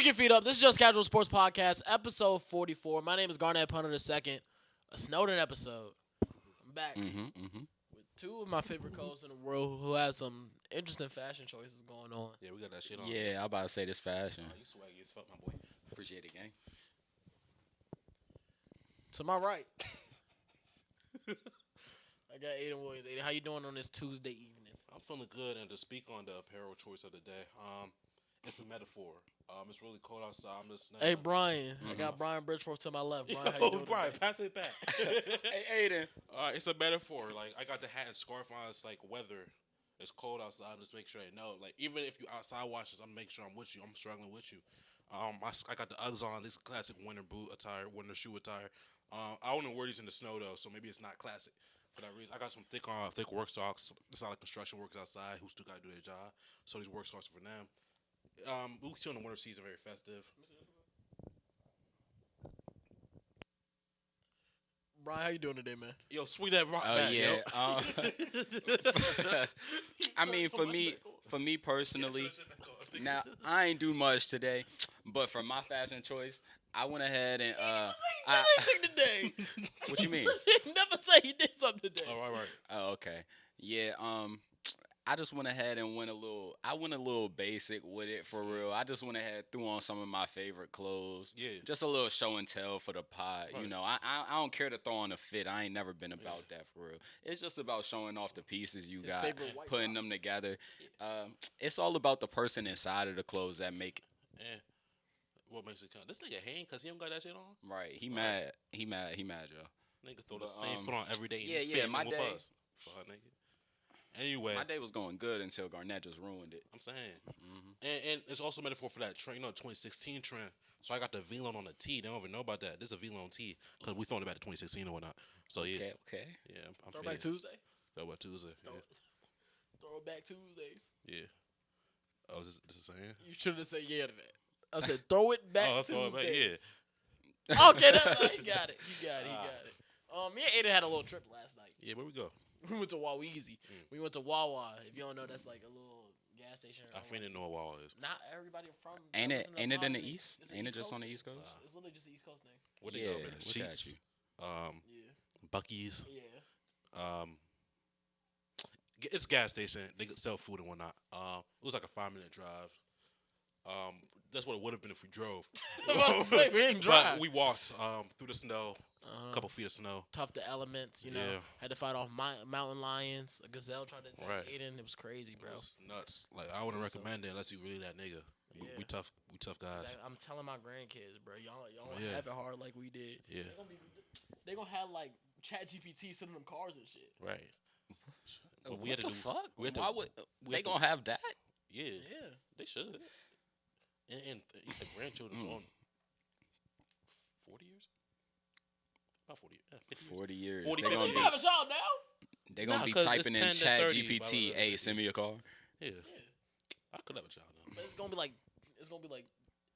your feet up. This is Just Casual Sports Podcast, episode 44. My name is Garnett Punter II. A Snowden episode. I'm back with two of my favorite co-hosts in the world who has some interesting fashion choices going on. Yeah, we got that shit on. Yeah, I'm about to say this fashion. You swaggy as fuck, my boy. Appreciate it, gang. To my right, I got Aiden Williams. Aiden, how you doing on this Tuesday evening? I'm feeling good, and to speak on the apparel choice of the day, it's a metaphor. It's really cold outside. I'm just Hey, Brian. I got Brian Bridgeforth to my left. Brian, how you doing Brian, today? pass it back. Hey, Aiden. It's a metaphor. Like, I got the hat and scarf on. It's like weather. It's cold outside. Just make sure I know. Like, even if you outside watches, I'm making sure I'm with you. I'm struggling with you. I got the Uggs on. This classic winter boot attire, winter shoe attire. I wouldn't wear these in the snow though, so maybe it's not classic for that reason. I got some thick work socks. It's not like construction workers outside who still got to do their job. So these work socks are for them. We still in the winter season, very festive. Brian, how you doing today, man? Yo, sweet that rock Oh back, yeah. yo. I mean, for me personally, now I ain't do much today, but for my fashion choice, I went ahead and Anything today? What you mean? He never say he did something today. Oh, right. Oh, okay. Yeah. I just went ahead and went a little basic with it for real. I just went ahead, threw on some of my favorite clothes. Yeah. Just a little show and tell for the pod. Right. You know, I don't care to throw on a fit. I ain't never been about that for real. It's just about showing off the pieces you His got, favorite white putting rock. them together. It's all about the person inside of the clothes that make it. Yeah. What makes it count? This nigga hang because he don't got that shit on? Right. He mad, y'all. Nigga throw the But, same foot on every day. yeah, my with day- us. Fuck, nigga. Anyway. My day was going good until Garnett just ruined it. I'm saying. And it's also a metaphor for that trend, 2016 trend. So I got the V-Lone on the T. They don't even know about that. This is a V-Lone T because we throwing it back to 2016 and whatnot. So, yeah. Okay. Yeah, I'm Throwback feeling Tuesday? Throwback Tuesday. Throwback Tuesdays. Yeah. Oh, this is saying? You should have said yeah to that. I said throw it back throw it back, Tuesdays. yeah. Okay, he got it. Me and Aiden had a little trip last night. Yeah, where we go? We went to Waweezy. We went to Wawa. If you don't know, that's like a little gas station. I finna know what Wawa is. Not everybody from. Ain't it listen to in the podcast. East? It's an Ain't it East just Coast on the thing. East Coast? It's literally just the East Coast thing. Where they Yeah, go? look at Sheets. you. Yeah. Buc-ee's. Yeah. It's a gas station. They sell food and whatnot. It was like a 5-minute drive. That's what it would have been if we drove. I'm about to say, we ain't drive. But we walked through the snow, a couple feet of snow. Tough the elements, you know. Yeah. Had to fight off mountain lions. A gazelle tried to attack Right. Aiden. It was crazy, bro. It was nuts. Like, I wouldn't So- recommend it unless you really that nigga. Yeah. We tough guys. I'm telling my grandkids, bro. Y'all don't Yeah. have it hard like we did. Yeah. They gonna have like ChatGPT sending them cars and shit. Right. But What we had to the do, fuck? we had to- Why would we they had to- gonna have that? Yeah, Yeah. they should. And you said grandchildren's on 40 years? About 40 years. 50 years. 40 years. 40, They 50 gonna You be have a child now? they gonna Nah, be 'cause it's typing in 10 to Chat 30, GPT. blah, blah, Hey, blah. send me a car. Yeah. Yeah. I could have a child now. But it's gonna be like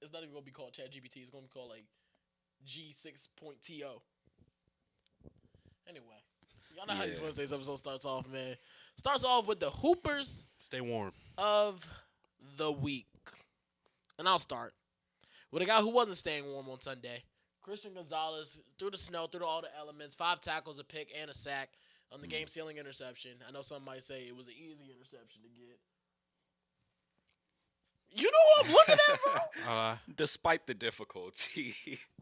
it's not even gonna be called ChatGPT. It's gonna be called like G6.to. Anyway, y'all know how these Yeah. Wednesdays episode starts off, man. Starts off with the Hoopers Stay warm. of the week, and I'll start with a guy who wasn't staying warm on Sunday. Christian Gonzalez through the snow, through all the elements, 5 tackles, a pick, and a sack on the game-sealing interception. I know some might say it was an easy interception to get. You know what I'm looking at, bro? Despite the difficulty.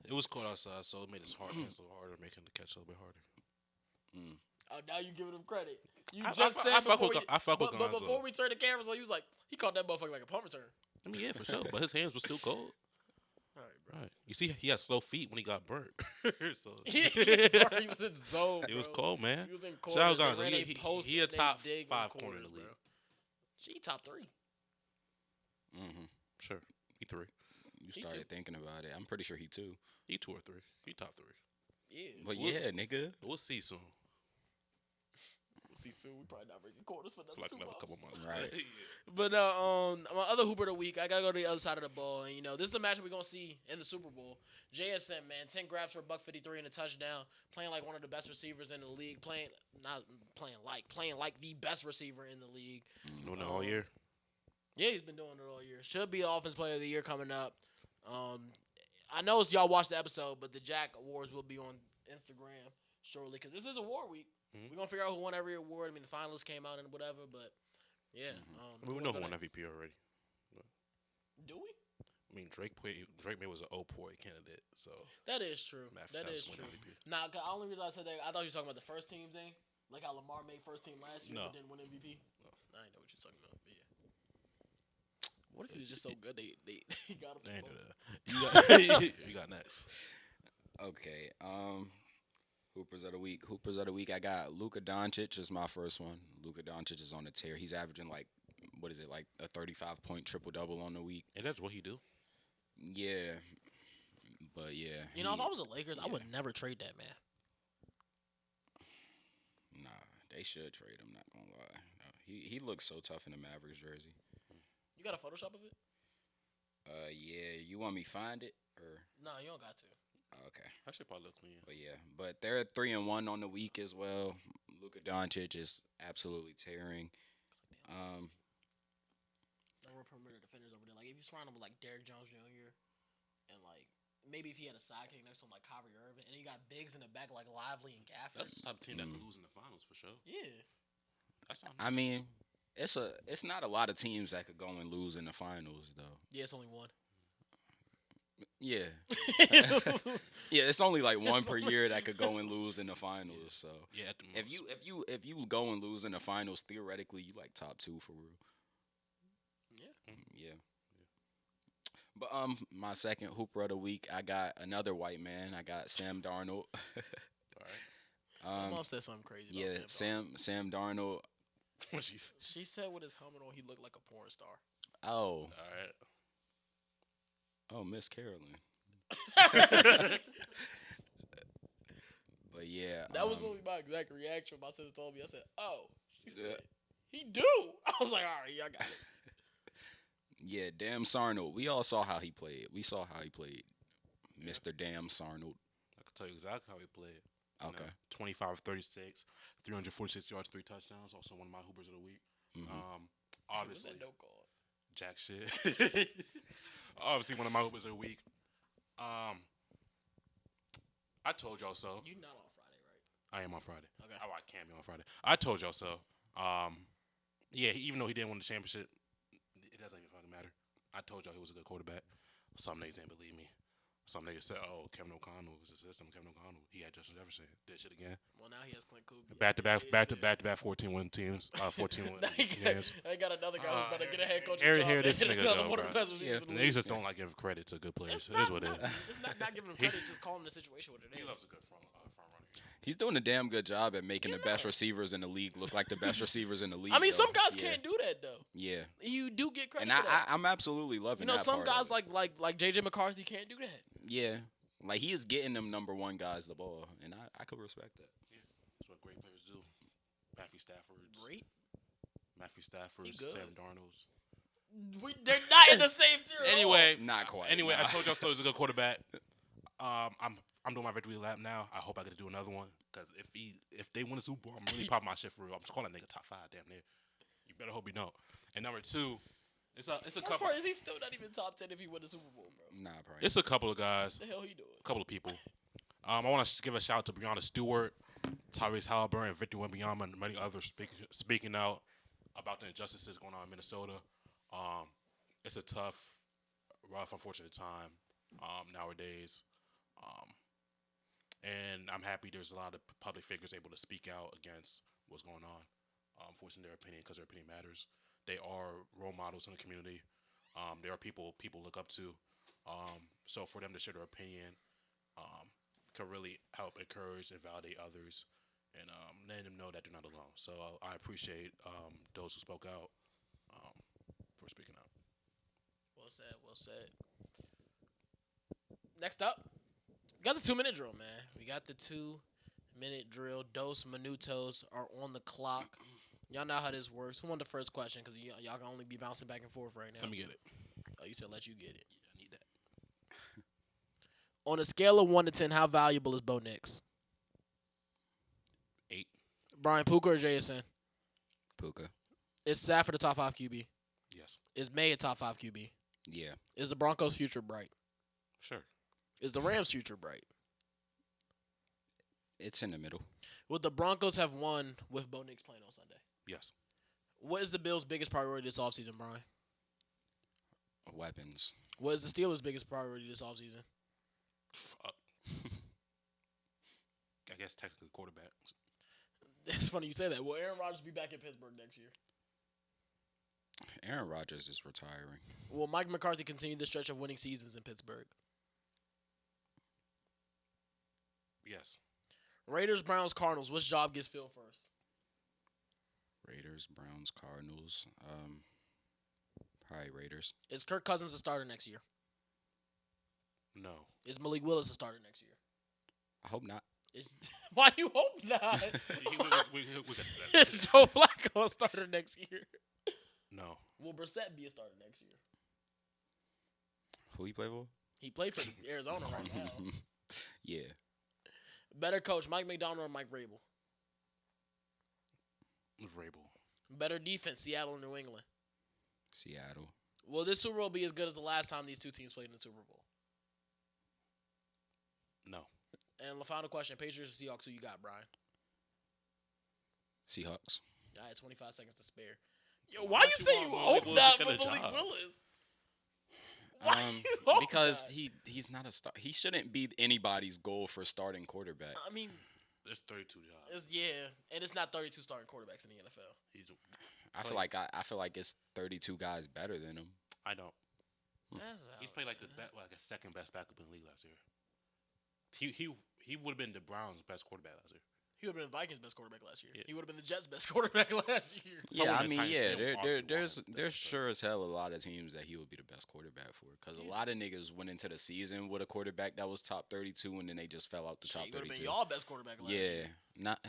It was cold outside, so it made it hard, it's a little harder, making the catch a little bit harder. Oh, now you giving him credit. You I just fuck- said I fuck before with- I fuck with but Gonzo. before we turned the cameras on, he was like, he caught that motherfucker like a punt return. I mean, yeah, for sure. But his hands were still cold. All right, bro. Right. You see, he had slow feet when he got burnt. So He was in zone. it was bro. cold, man. He was in Shout corners. out They Gonzo. ran He- a post he a and they top dig in 5 corner in corners, the league. bro. Gee, top 3. Sure. He 3. You He started too. thinking about it. I'm pretty sure he too. He 2 or 3. He top 3. Yeah. But We'll- yeah, nigga. We'll see soon. We'll see soon. We probably not breaking quarters for For another like 2 another months. couple months. Right. But my other Hooper of the week, I gotta go to the other side of the ball, and this is a matchup we're gonna see in the Super Bowl. JSN, man, 10 grabs for $153 and a touchdown, playing like one of the best receivers in the league, playing like the best receiver in the league. Doing it all year. Yeah, he's been doing it all year. Should be Offensive Player of the Year coming up. I know it's y'all watched the episode, but the Jack Awards will be on Instagram shortly because this is award week. We're gonna figure out who won every award. I mean, the finalists came out and whatever, but yeah. We know who won MVP already. Do we? I mean, Drake May was an O-Poy candidate, so that is true. Math That is Towns won true. MVP. Nah, the only reason I said that, I thought you were talking about the first team thing, like how Lamar made first team last year No. but didn't win MVP. No. I didn't know what you're talking about. But yeah. What if he was just so good they got him? They ain't do that. You got next. Okay. Hoopers of the week. I got Luka Doncic is my first one. Luka Doncic is on a tear. He's averaging like a 35-point triple-double on the week. And that's what he do. Yeah. But yeah. You know, if I was the Lakers, I would never trade that man. Nah, they should trade him, not gonna lie. No, he looks so tough in the Mavericks jersey. You got a Photoshop of it? Yeah, you want me to find it or? No, you don't got to. Okay. That should probably look clean. But they're 3-1 on the week as well. Luka Doncic is absolutely tearing. There were perimeter defenders over there. Like if you surround him with like Derrick Jones Jr. and like maybe if he had a sidekick next to him like Kyrie Irving, and then you got bigs in the back like Lively and Gafford. That's the type of team that could lose in the finals for sure. Yeah. That's not I mean, it's not a lot of teams that could go and lose in the finals though. Yeah, it's only one. Yeah. Yeah, it's only like one per year that could go and lose in the finals. So yeah, at the most. if you go and lose in the finals, theoretically you like top 2 for real. Yeah. But my second hooper of the week, I got another white man. I got Sam Darnold. All right. My mom said something crazy. Yeah, about Sam Darnold. What she said? She said with his helmet on, he looked like a porn star. Oh. All right. Oh, Miss Carolyn. But yeah, That was only my exact reaction. My sister told me. I said, "Oh." She said, Yeah. "He do." I was like, "All right, y'all got it." Yeah, damn Sarnold. We all saw how he played. Mr. Damn Sarnold. I can tell you exactly how he played. Okay. 25 of 36, 346 yards, 3 touchdowns. Also one of my hoopers of the week. Obviously, What's that dope called? jack shit. Obviously, one of my hoopers of the week. I told y'all so. You not on Friday, right? I am on Friday. Okay. Oh, I can be on Friday. I told y'all so. Yeah, even though he didn't win the championship, it doesn't even fucking matter. I told y'all he was a good quarterback. Some niggas didn't believe me. Some niggas said, "Oh, Kevin O'Connell was the system. Kevin O'Connell, he had Justin Jefferson. Did shit again. Well, now he has Clint Kubiak. Back to back 14-win teams. 14-win games. I got another guy who's about to get a head coach Here job. this nigga Another go, one of bro. the best receivers in the Niggas league. just don't like give credit to good players. It's It is what it is. It's not giving him credit. Just calling the situation what it is. He loves a good front runner. He's doing a damn good job at making the best receivers in the league look like the best receivers in the league. I mean, though. some guys Yeah. can't do that though. Yeah. You do get credit And for that. I'm absolutely loving You know, that some part of guys it. like JJ McCarthy can't do that. Yeah. Like, he is getting them number 1 guys the ball, and I could respect that. Yeah, that's what great players do. Matthew Stafford's. Great. Matthew Stafford's, He good. Sam Darnold's. They're not in the same tier. at all. Anyway, Not quite. Anyway, nah. I told y'all so he's a good quarterback. I'm doing my victory lap now. I hope I get to do another one. Because if they win a Super Bowl, I'm really popping my shit for real. I'm just calling that nigga top 5, damn near. You better hope he don't. And number 2, it's a Worst couple. part is he's still not even top 10 if he win the Super Bowl, bro. Nah, probably. It's a couple of guys, What the hell he doing? a couple of people. I want to give a shout out to Breonna Stewart, Tyrese Halliburton, Victor Wembanyama, and many others speaking out about the injustices going on in Minnesota. It's a tough, rough, unfortunate time nowadays. And I'm happy there's a lot of public figures able to speak out against what's going on, voicing their opinion because their opinion matters. They are role models in the community. There are people look up to. So for them to share their opinion can really help encourage and validate others and letting them know that they're not alone. So I appreciate those who spoke out for speaking out. Well said. Well said. Next up, we got the 2-minute drill, man. We got the 2-minute drill. Dos minutos are on the clock. Y'all know how this works. Who won the first question? Because y'all can only be bouncing back and forth right now. Let me get it. Oh, you said let you get it. Yeah, I need that. On a scale of 1 to 10, how valuable is Bo Nix? 8. Brian Puka or Jason? Puka. Is Stafford a top 5 QB? Yes. Is May a top 5 QB? Yeah. Is the Broncos' future bright? Sure. Is the Rams' future bright? It's in the middle. Would the Broncos have won with Bo Nix playing on Sunday? Yes. What is the Bills' biggest priority this offseason, Brian? Weapons. What is the Steelers' biggest priority this offseason? Fuck. I guess technically quarterback. It's funny you say that. Will Aaron Rodgers be back in Pittsburgh next year? Aaron Rodgers is retiring. Will Mike McCarthy continue the stretch of winning seasons in Pittsburgh? Yes. Raiders, Browns, Cardinals. Which job gets filled first? Raiders, Browns, Cardinals. Probably Raiders. Is Kirk Cousins a starter next year? No. Is Malik Willis a starter next year? I hope not. Why you hope not? we got that. Is Joe Flacco a starter next year? No. Will Brissett be a starter next year? Who he play for? He played for Arizona right now. Yeah. Better coach, Mike McDonald or Mike Vrabel? Vrabel. Better defense, Seattle or New England? Seattle. Will this Super Bowl be as good as the last time these two teams played in the Super Bowl? No. And the final question, Patriots or Seahawks, who you got, Brian? Seahawks. All right, 25 seconds to spare. Yo, why you say you hope not for Malik Willis? Why you hope Because not? he's not a star. He shouldn't be anybody's goal for starting quarterback. I mean, There's 32 jobs. and it's not 32 starting quarterbacks in the NFL. I feel like it's 32 guys better than him. I don't. That's He's played like a second best backup in the league last year. He would have been the Browns' best quarterback last year. He would have been the Vikings' best quarterback last year. Yeah. He would have been the Jets' best quarterback last year. Yeah, I the mean, Titans yeah, still obviously there's wanted there's that, sure as hell a lot of teams that he would be the best quarterback for. Because a lot of niggas went into the season with a quarterback that was top 32, and then they just fell out the top He would have been 32. y'all best quarterback last year. Yeah, not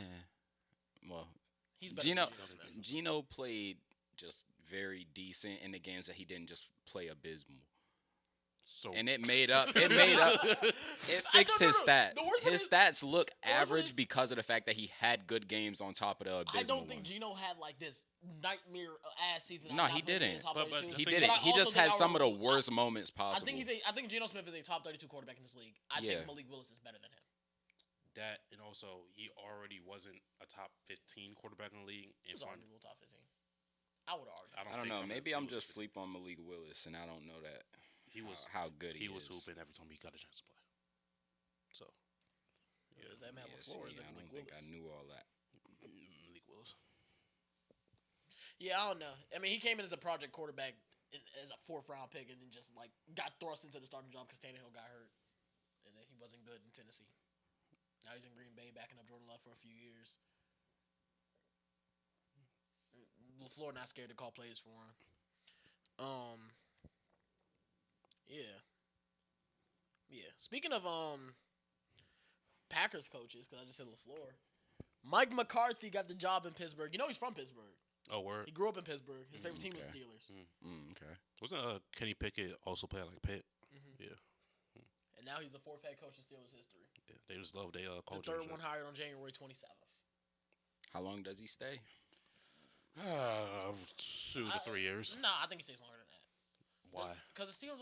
well. He's better Gino than Geno Smith. Gino played just very decent in the games that he didn't just play abysmal. So And it made up. It fixed his stats. The worst part His is- stats look worst part average is- because of the fact that he had good games on top of the abysmal I don't think ones. Gino had like this nightmare ass season. No, of he not playing in the didn't. top But 32. He But didn't. I He also just think had some of the I'll- worst moments I possible. think Geno Smith is a top 32 quarterback in this league. I Yeah. think Malik Willis is better than him. that, and also he already wasn't a top 15 quarterback in the league. He was arguable top 15. I would argue. I don't know. Maybe I'm just sleep on Malik Willis, and I don't know that He was how good he was is. hooping every time he got a chance to play. So Is that Matt Yeah, LaFleur? or is see, that I Malik don't think I Willis? knew all that. Malik Willis. Yeah, I don't know. I mean, he came in as a project quarterback as a 4th round pick, and then just like got thrust into the starting job because Tannehill got hurt, and then he wasn't good in Tennessee. Now he's in Green Bay, backing up Jordan Love for a few years. LaFleur not scared to call plays for him. Yeah. Speaking of Packers coaches, because I just said LaFleur, Mike McCarthy got the job in Pittsburgh. You know he's from Pittsburgh. Oh, word. He grew up in Pittsburgh. His favorite team was okay. Steelers. Okay. Wasn't Kenny Pickett also playing like Pitt? Mm-hmm. Yeah. And now he's the 4th head coach in Steelers history. Yeah. They just love their The culture. 3rd one hired on January 27th. How long does he stay? 2 to 3 years. No, I think he stays longer than that. Why? Because the Steelers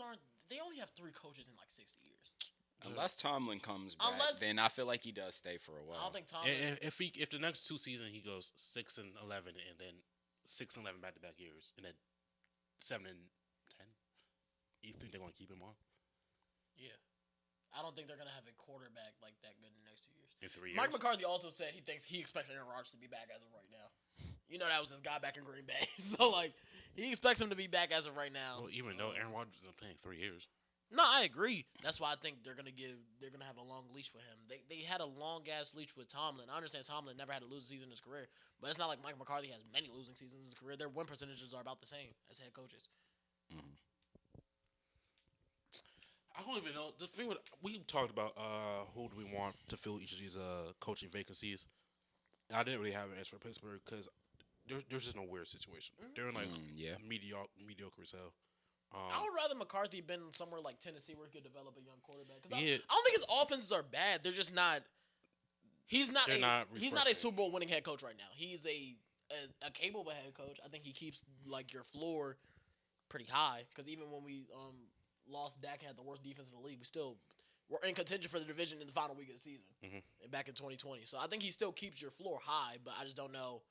they only have 3 coaches in like 60 years. Unless Tomlin comes back, then I feel like he does stay for a while. I don't think Tomlin. If the next 2 seasons he goes 6-11 and then 6-11 back-to-back years and then 7-10, you think they're going to keep him on Yeah. I don't think they're going to have a quarterback like that good in the next 2 years. in 3 years? Mike McCarthy also said he expects Aaron Rodgers to be back as of right now. You know that was his guy back in Green Bay. So, like, he expects him to be back as of right now. Well, even though Aaron Rodgers isn't playing 3 years. No, I agree. That's why I think they're gonna have a long leash with him. They had a long ass leash with Tomlin. I understand Tomlin never had a losing season in his career, but it's not like Mike McCarthy has many losing seasons in his career. Their win percentages are about the same as head coaches. I don't even know. The thing with, we talked about who do we want to fill each of these coaching vacancies. And I didn't really have an answer for Pittsburgh because there's just no weird situation. They're in like mediocre as hell. I would rather McCarthy been somewhere like Tennessee where he could develop a young quarterback. 'Cause Yeah. I don't think his offenses are bad. They're just not. He's not They're not a refreshing. Super Bowl winning head coach right now. He's a capable head coach. I think he keeps like your floor pretty high because even when we lost Dak and had the worst defense in the league, we still were in contention for the division in the final week of the season and back in 2020. So I think he still keeps your floor high, but I just don't know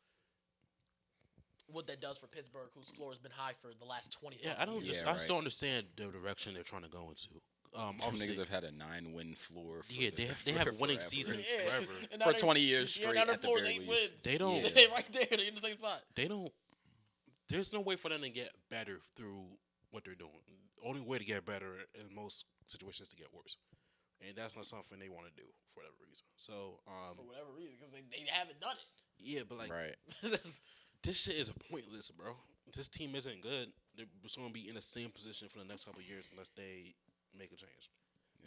what that does for Pittsburgh, whose floor has been high for the last 25 Yeah, I don't. years. I just don't understand the direction they're trying to go into. Some Obviously, niggas have had a 9-win floor. For yeah, they have winning forever. seasons Yeah. forever. And now For they- 20 years straight now their at the floor's very 8 least. wins. They don't- They right there. They're in the same spot. They don't. There's no way for them to get better through what they're doing. The only way to get better in most situations is to get worse, and that's not something they want to do for whatever reason. So, For whatever reason, because they haven't done it. yeah, but like Right. That's- this shit is pointless, bro. This team isn't good. They're just going to be in the same position for the next couple of years unless they make a change.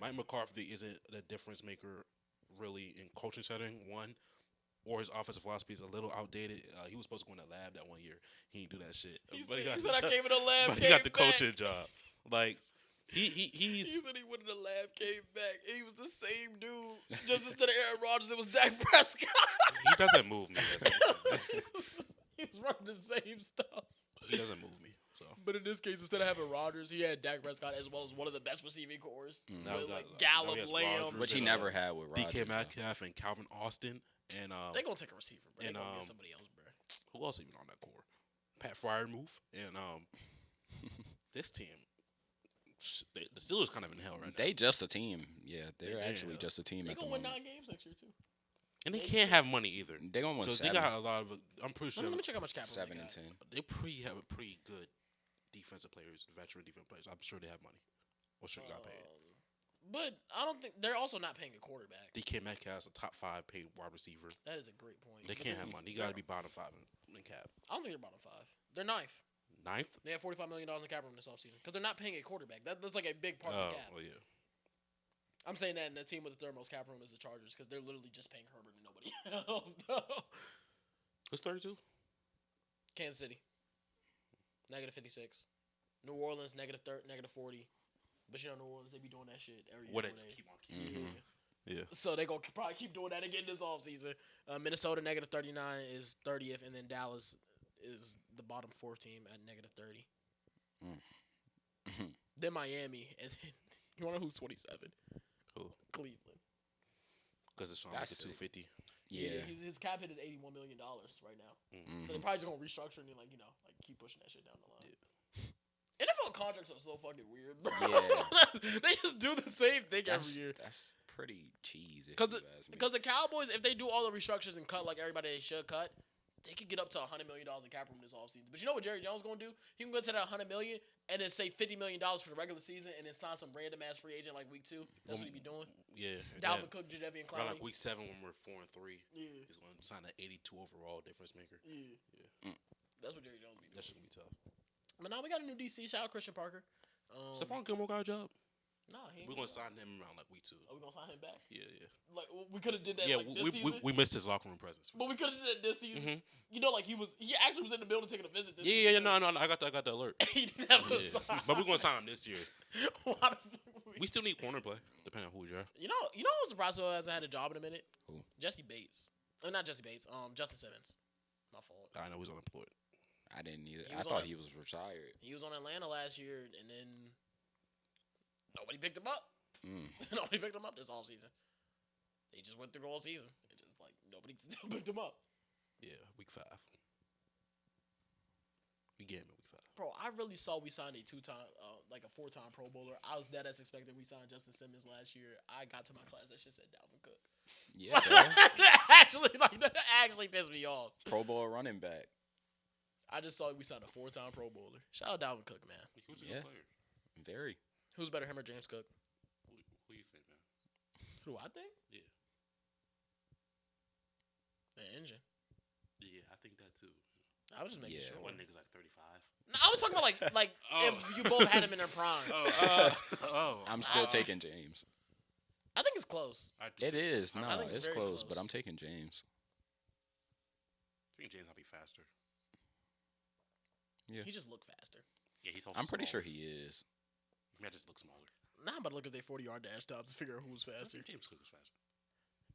Mike McCarthy isn't the difference maker really in coaching setting, one, or his offensive philosophy is a little outdated. He was supposed to go in the lab that 1 year. He didn't do that shit. He But said I came in the lab, but he came got the back. coaching job. Like, He he's... said he went in the lab, came back, and he was the same dude. Just instead of Aaron Rodgers, it was Dak Prescott. He doesn't move me. He was running the same stuff. He doesn't move me. So But in this case, instead of having Rodgers, he had Dak Prescott as well as one of the best receiving cores. Now With we like got- now Gallup, he has Lamb. Rodgers. Which he never had with Rodgers. DK though. Metcalf and Calvin Austin and They gonna take a receiver, bro. They and, gonna get somebody else, bro. who else even on that core? Pat Fryer move and this team. The Steelers kind of in hell right now. They just a team. Yeah, they're They- actually yeah. just a team They at the gonna win moment. 9 games next year too. And they can't have money either. They gonna win Because they 7. got a lot of. I'm pretty sure Let me check how much capital 7 they and got. 10. they have a pretty good defensive players, veteran defensive players. I'm sure they have money. Or should got paid. But I don't think they're also not paying a quarterback. DK Metcalf's a top 5 paid wide receiver. That is a great point. They can't have money. You got to be bottom 5 in cap. I don't think they're bottom 5. They're ninth. Ninth? They have $45 million in cap room this offseason because they're not paying a quarterback. That's like a big part of the cap. Well, yeah. I'm saying that, and the team with the third most cap room is the Chargers because they're literally just paying Herbert and nobody else. Who's 32? Kansas City, -56. New Orleans, -40. But you know, New Orleans, they be doing that shit every year. What where they they- keep on keeping. Yeah. So they gonna probably keep doing that again this offseason. Minnesota -39 is 30th, and then Dallas is the bottom 4 team at -30. Then Miami, and then, you wanna know who's 27? Who? Cleveland. Because it's trying to make That's it sick. 250. Yeah. His cap hit is $81 million right now. Mm-hmm. So they're probably just gonna restructure and keep pushing that shit down the line. NFL contracts are so fucking weird, bro. Yeah. They just do the same thing every year. That's pretty cheese. Because the Cowboys, if they do all the restructures and cut like everybody they should cut, they could get up to $100 million in cap room this offseason. But you know what Jerry Jones gonna do? He can go to that $100 million and then say $50 million for the regular season and then sign some random ass free agent like week 2. That's what he be doing. Yeah. Dalvin Cook, Jadeveon Around Clowney. like week 7 when we're 4-3. Yeah. He's going to sign an 82 overall difference maker. Yeah. That's what Jerry Jones be doing. That shit gonna be tough. But now we got a new DC. Shout out Christian Parker. Stephon Gilmore got a job. Nah, he ain't We're going to got sign him around like week 2. Are we gonna sign him back? Yeah. Like we could have did that Yeah, like this season. we missed his locker room presence. But we could have did that this season. Mhm. You know, like he actually was in the building taking a visit this Yeah, season. no, I got the alert. He never Yeah. signed. But we're going to sign him this year. Why the fuck would We still need corner play, depending on who you are. You know who's surprised who hasn't had a job in a minute? Who? Jesse Bates. Not Jesse Bates. Justin Simmons. My fault. I know he's unemployed. I didn't either. He I was thought on- he was retired. He was on Atlanta last year, and then nobody picked him up. Mm. Nobody picked him up this offseason. They just went through all season. It just like nobody picked him up. Yeah, week 5. We get him in week 5. Bro, I really saw we signed a 2-time, like a 4-time Pro Bowler. I was dead as expected we signed Justin Simmons last year. I got to my class, that shit said Dalvin Cook. Yeah, bro. that actually pissed me off. Pro Bowl running back. I just saw we signed a 4-time Pro Bowler. Shout out Dalvin Cook, man. He was a Yeah. good player. Very. Who's better, him or James Cook? Who you think, man? Who I think? Yeah. The engine. Yeah, I think that too. I was just making Yeah. sure. One nigga's like 35. No, I was talking about like Oh. if you both had him in their prime. I'm still taking James. I think it's close. It is. No, I think it's it's very close, close. but I'm taking James. I think James might be faster. Yeah. He just looked faster. Yeah, he's also I'm pretty sure smaller. he is. Yeah, just looks smaller. Now I'm about to look at their 40-yard dash tops to figure out who's I faster. think James Cook is faster.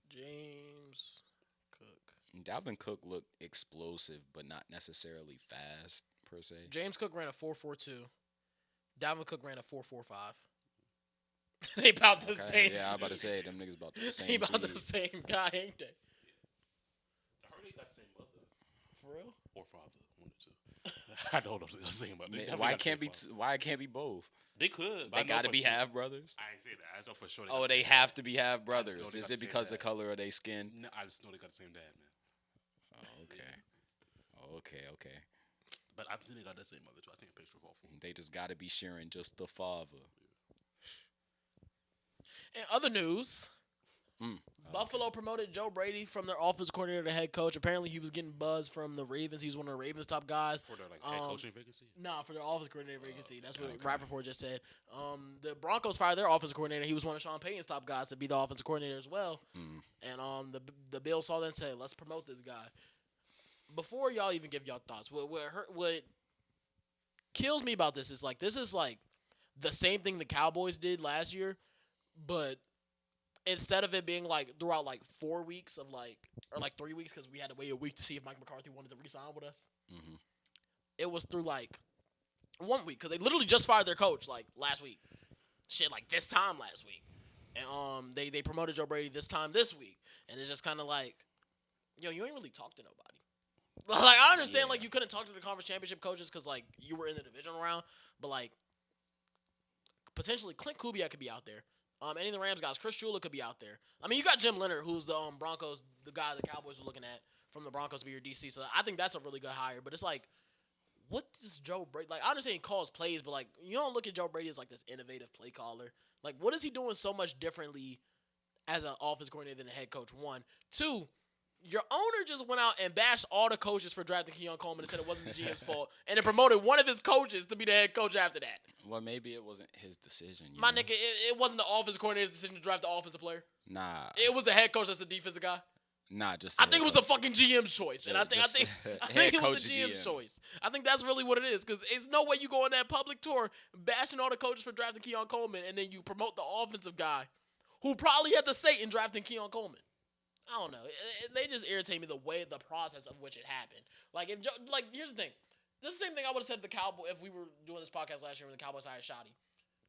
James Cook. Dalvin Cook looked explosive, but not necessarily fast per se. James Cook ran a 4.42. Dalvin Cook ran a 4.45. They about the same. Yeah, I was about to say them niggas about the same. He about the speed. same guy, ain't they? I heard they got the same mother For real? or father, one or two. I don't know what I'm saying about that. Why can't be? Why it can't be both? They could. They got to be half brothers. I ain't say that. I know for sure. Oh, got they the same have dad. to be half brothers. they Is got it the same because the dad. color of their skin? No, I just know they got the same dad, man. Oh, okay. But I think they got the same mother too. I think a picture of all four. They just got to be sharing just the father. In other news, Buffalo promoted Joe Brady from their offensive coordinator to head coach. Apparently, he was getting buzz from the Ravens. He's one of the Ravens' top guys. For their head coaching vacancy? Nah, for their offensive coordinator vacancy. That's what Rappaport just said. The Broncos fired their offensive coordinator. He was one of Sean Payton's top guys to be the offensive coordinator as well. And the Bills saw that and said, let's promote this guy. Before y'all even give y'all thoughts, what kills me about this is the same thing the Cowboys did last year, but instead of it being throughout 4 weeks of or 3 weeks because we had to wait a week to see if Mike McCarthy wanted to re-sign with us, it was through 1 week because they literally just fired their coach last week. Shit, this time last week, and they promoted Joe Brady this week, and it's just kind of yo, you ain't really talk to nobody. I understand you couldn't talk to the conference championship coaches because you were in the divisional round, but potentially Clint Kubiak could be out there. Any of the Rams guys, Chris Shula could be out there. I mean, you got Jim Leonard, who's the Broncos, the guy the Cowboys were looking at from the Broncos to be your DC. So I think that's a really good hire. But it's what does Joe Brady I understand he calls plays, but you don't look at Joe Brady as this innovative play caller. What is he doing so much differently as an offense coordinator than a head coach? 1, 2. Your owner just went out and bashed all the coaches for drafting Keon Coleman and said it wasn't the GM's fault, and then promoted one of his coaches to be the head coach after that. Well, maybe it wasn't his decision. My nigga, it wasn't the offensive coordinator's decision to draft the offensive player. Nah. It was the head coach that's the defensive guy. Nah, just. I think it was the fucking GM's choice, and I think it was the GM's GM. choice. I think that's really what it is, because it's no way you go on that public tour bashing all the coaches for drafting Keon Coleman, and then you promote the offensive guy who probably had the say in drafting Keon Coleman. I don't know. They just irritate me the process of which it happened. Here's the thing. This is the same thing I would have said to the Cowboys if we were doing this podcast last year when the Cowboys hired Shoddy.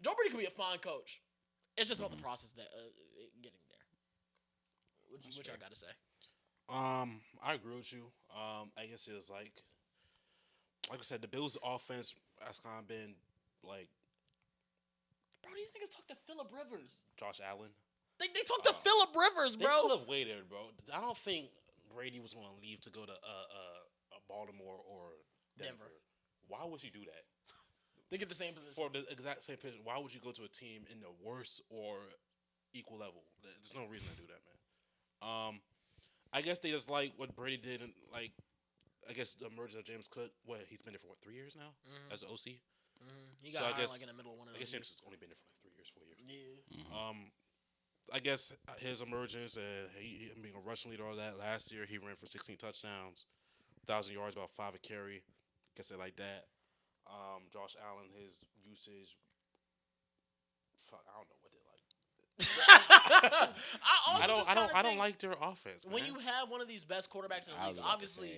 Joe Brady could be a fine coach. It's just about the process that getting there. What y'all got to say? I agree with you. I guess it was like I said, the Bills' offense has kind of been Bro, these niggas talk to Phillip Rivers. Josh Allen. They talked to Phillip Rivers, bro. They could have waited, bro. I don't think Brady was going to leave to go to Baltimore or Denver. Why would you do that? They get the same position. For the exact same position. Why would you go to a team in the worst or equal level? There's no reason to do that, man. I guess they just like what Brady did, and I guess the emergence of James Cook. He's been there for 3 years now as an OC. He got hired in the middle of one of those. I guess James has only been there for 3 years, 4 years. Yeah. I guess his emergence and he being a rushing leader, all that. Last year, he ran for 16 touchdowns, 1,000 yards, about 5 a carry. Guess it like that. Josh Allen, his usage. I don't know what they like. I don't like their offense. When man. you have one of these best quarterbacks in the league, obviously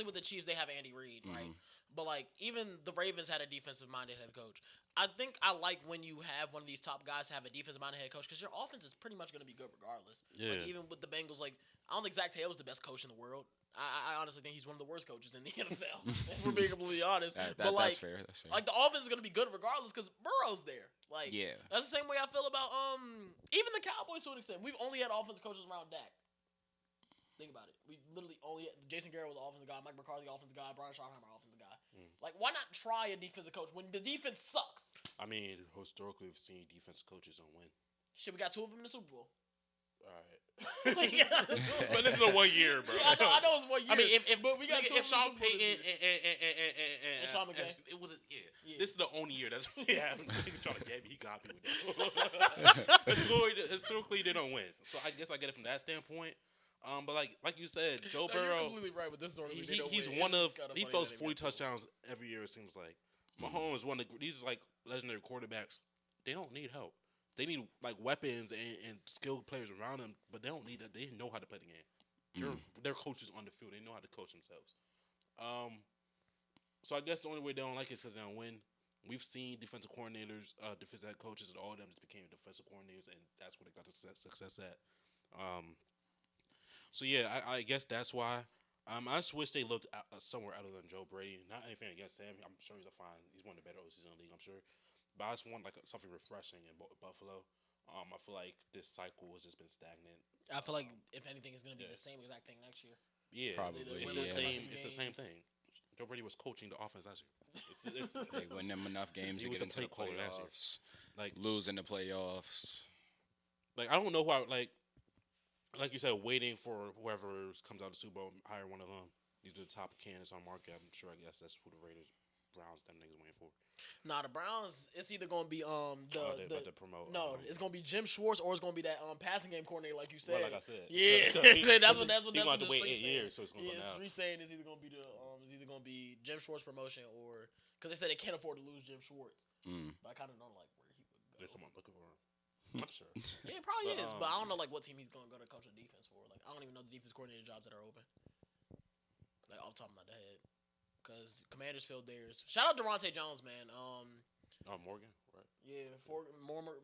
with the Chiefs they have Andy Reid, right? But even the Ravens had a defensive-minded head coach. I think I like when you have one of these top guys have a defensive-minded head coach because your offense is pretty much going to be good regardless. Yeah. Even with the Bengals, I don't think Zach Taylor's the best coach in the world. I honestly think he's one of the worst coaches in the NFL. If we're being completely honest. That's fair. That's fair. The offense is going to be good regardless because Burrow's there. That's the same way I feel about even the Cowboys to an extent. We've only had offensive coaches around Dak. Think about it. We literally only had Jason Garrett was the offensive guy, Mike McCarthy offensive guy, Brian Schottenheimer offensive guy. Why not try a defensive coach when the defense sucks? I mean, historically, we've seen defensive coaches don't win. Shit, we got 2 of them in the Super Bowl. All right. But this is a 1 year, bro. Yeah, I know it's 1 year. I mean, if Sean Payton and Sean McVay, it was this is the only year that's trying to get me. He got me with that. Historically, they don't win. So I guess I get it from that standpoint. But like you said, Joe Burrow. You're completely right with this story. He throws 40 touchdowns every year. It seems like Mahomes is one of these legendary quarterbacks. They don't need help. They need weapons and skilled players around them, but they don't need that. They know how to play the game. They're coaches on the field. They know how to coach themselves. So I guess the only way they don't like it is because they don't win. we've seen defensive coordinators, defensive head coaches, and all of them just became defensive coordinators, and that's where they got the success at. So yeah, I guess that's why. I just wish they looked somewhere other than Joe Brady. Not anything against him. I'm sure he's he's one of the better OCs in the league. I'm sure, but I just want like something refreshing in Buffalo. I feel like this cycle has just been stagnant. I feel like if anything, it's going to be the same exact thing next year. Yeah, Probably, It's the same thing. Joe Brady was coaching the offense last year. They win them enough games to get into the playoffs. Like losing the playoffs. Like I don't know who like you said, waiting for whoever comes out of the Super Bowl, hire one of them. These are the top candidates on market. I'm sure. I guess that's who the Raiders, Browns, them niggas waiting for. Nah, the Browns. It's either gonna be they about to promote. It's gonna be Jim Schwartz or it's gonna be that passing game coordinator like you said. Well, like I said, yeah, that's what he's gonna have to wait 8 saying. years, so it's gonna go now. Street saying is either gonna be Jim Schwartz promotion or because they said they can't afford to lose Jim Schwartz. But I kind of know like where he would go. There's someone looking for him. I'm sure. Yeah, it probably is, but I don't know like what team he's gonna go to coach the defense for. Like I don't even know the defense coordinator jobs that are open. Like off the top of my head, because Commanders filled theirs. Shout out Devontae Jones, man. Morgan, right? Yeah, Mormon?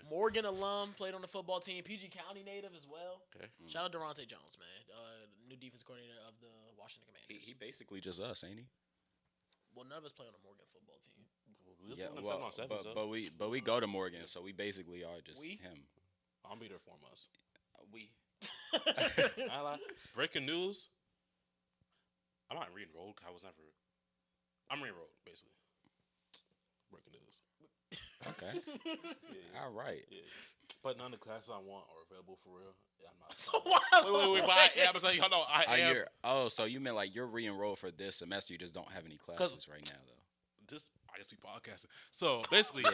Morgan alum, played on the football team. PG County native as well. Okay. Shout out Devontae Jones, man. New defense coordinator of the Washington Commanders. He basically just us, ain't he? Well, none of us play on the Morgan football team. Yeah, but we go to Morgan, so we basically are just him. I'll be there 4 months. We. I lie. Breaking news. I'm not re-enrolled. I'm re-enrolled, basically. Breaking news. Okay. Yeah. All right. Yeah. But none of the classes I want are available for real. I'm not. So what? Wait. But I am. I'm saying, I am. So you meant like you're re-enrolled for this semester. You just don't have any classes right now, though. I guess we podcasting. So basically,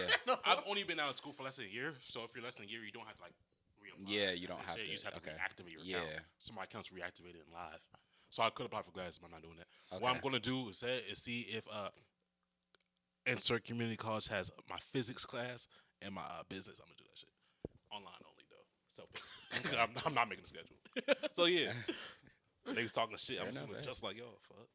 I've only been out of school for less than a year. So if you're less than a year, you don't have to like reapply. Yeah, you don't have to. You just have to reactivate your account. So my account's reactivated and live. So I could apply for classes, but I'm not doing that. Okay. What I'm going to do is see if Insert Community College has my physics class and my business. I'm going to do that shit. Online only, though. Self-paced. I'm not making a schedule. So, yeah. Niggas talking shit. I'm assuming just like y'all. Fuck.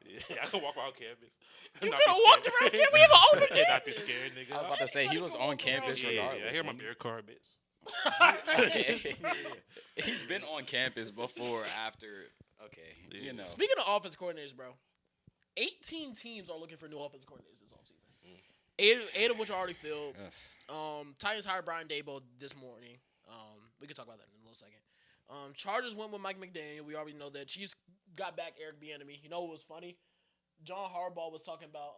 Yeah, I can walk around campus. You could have walked around campus. We have an open campus. Not be scared, nigga. I was about to say, he was on campus regardless. Yeah, I hear my beer card, bitch. Okay. He's been on campus before, after. Okay, you know. Speaking of offense coordinators, bro, 18 teams are looking for new offense coordinators this offseason. 8 of which are already filled. Titans hired Brian Daboll this morning. We can talk about that in a little second. Chargers went with Mike McDaniel. We already know that. Chiefs got back Eric Bieniemy. You know what was funny? John Harbaugh was talking about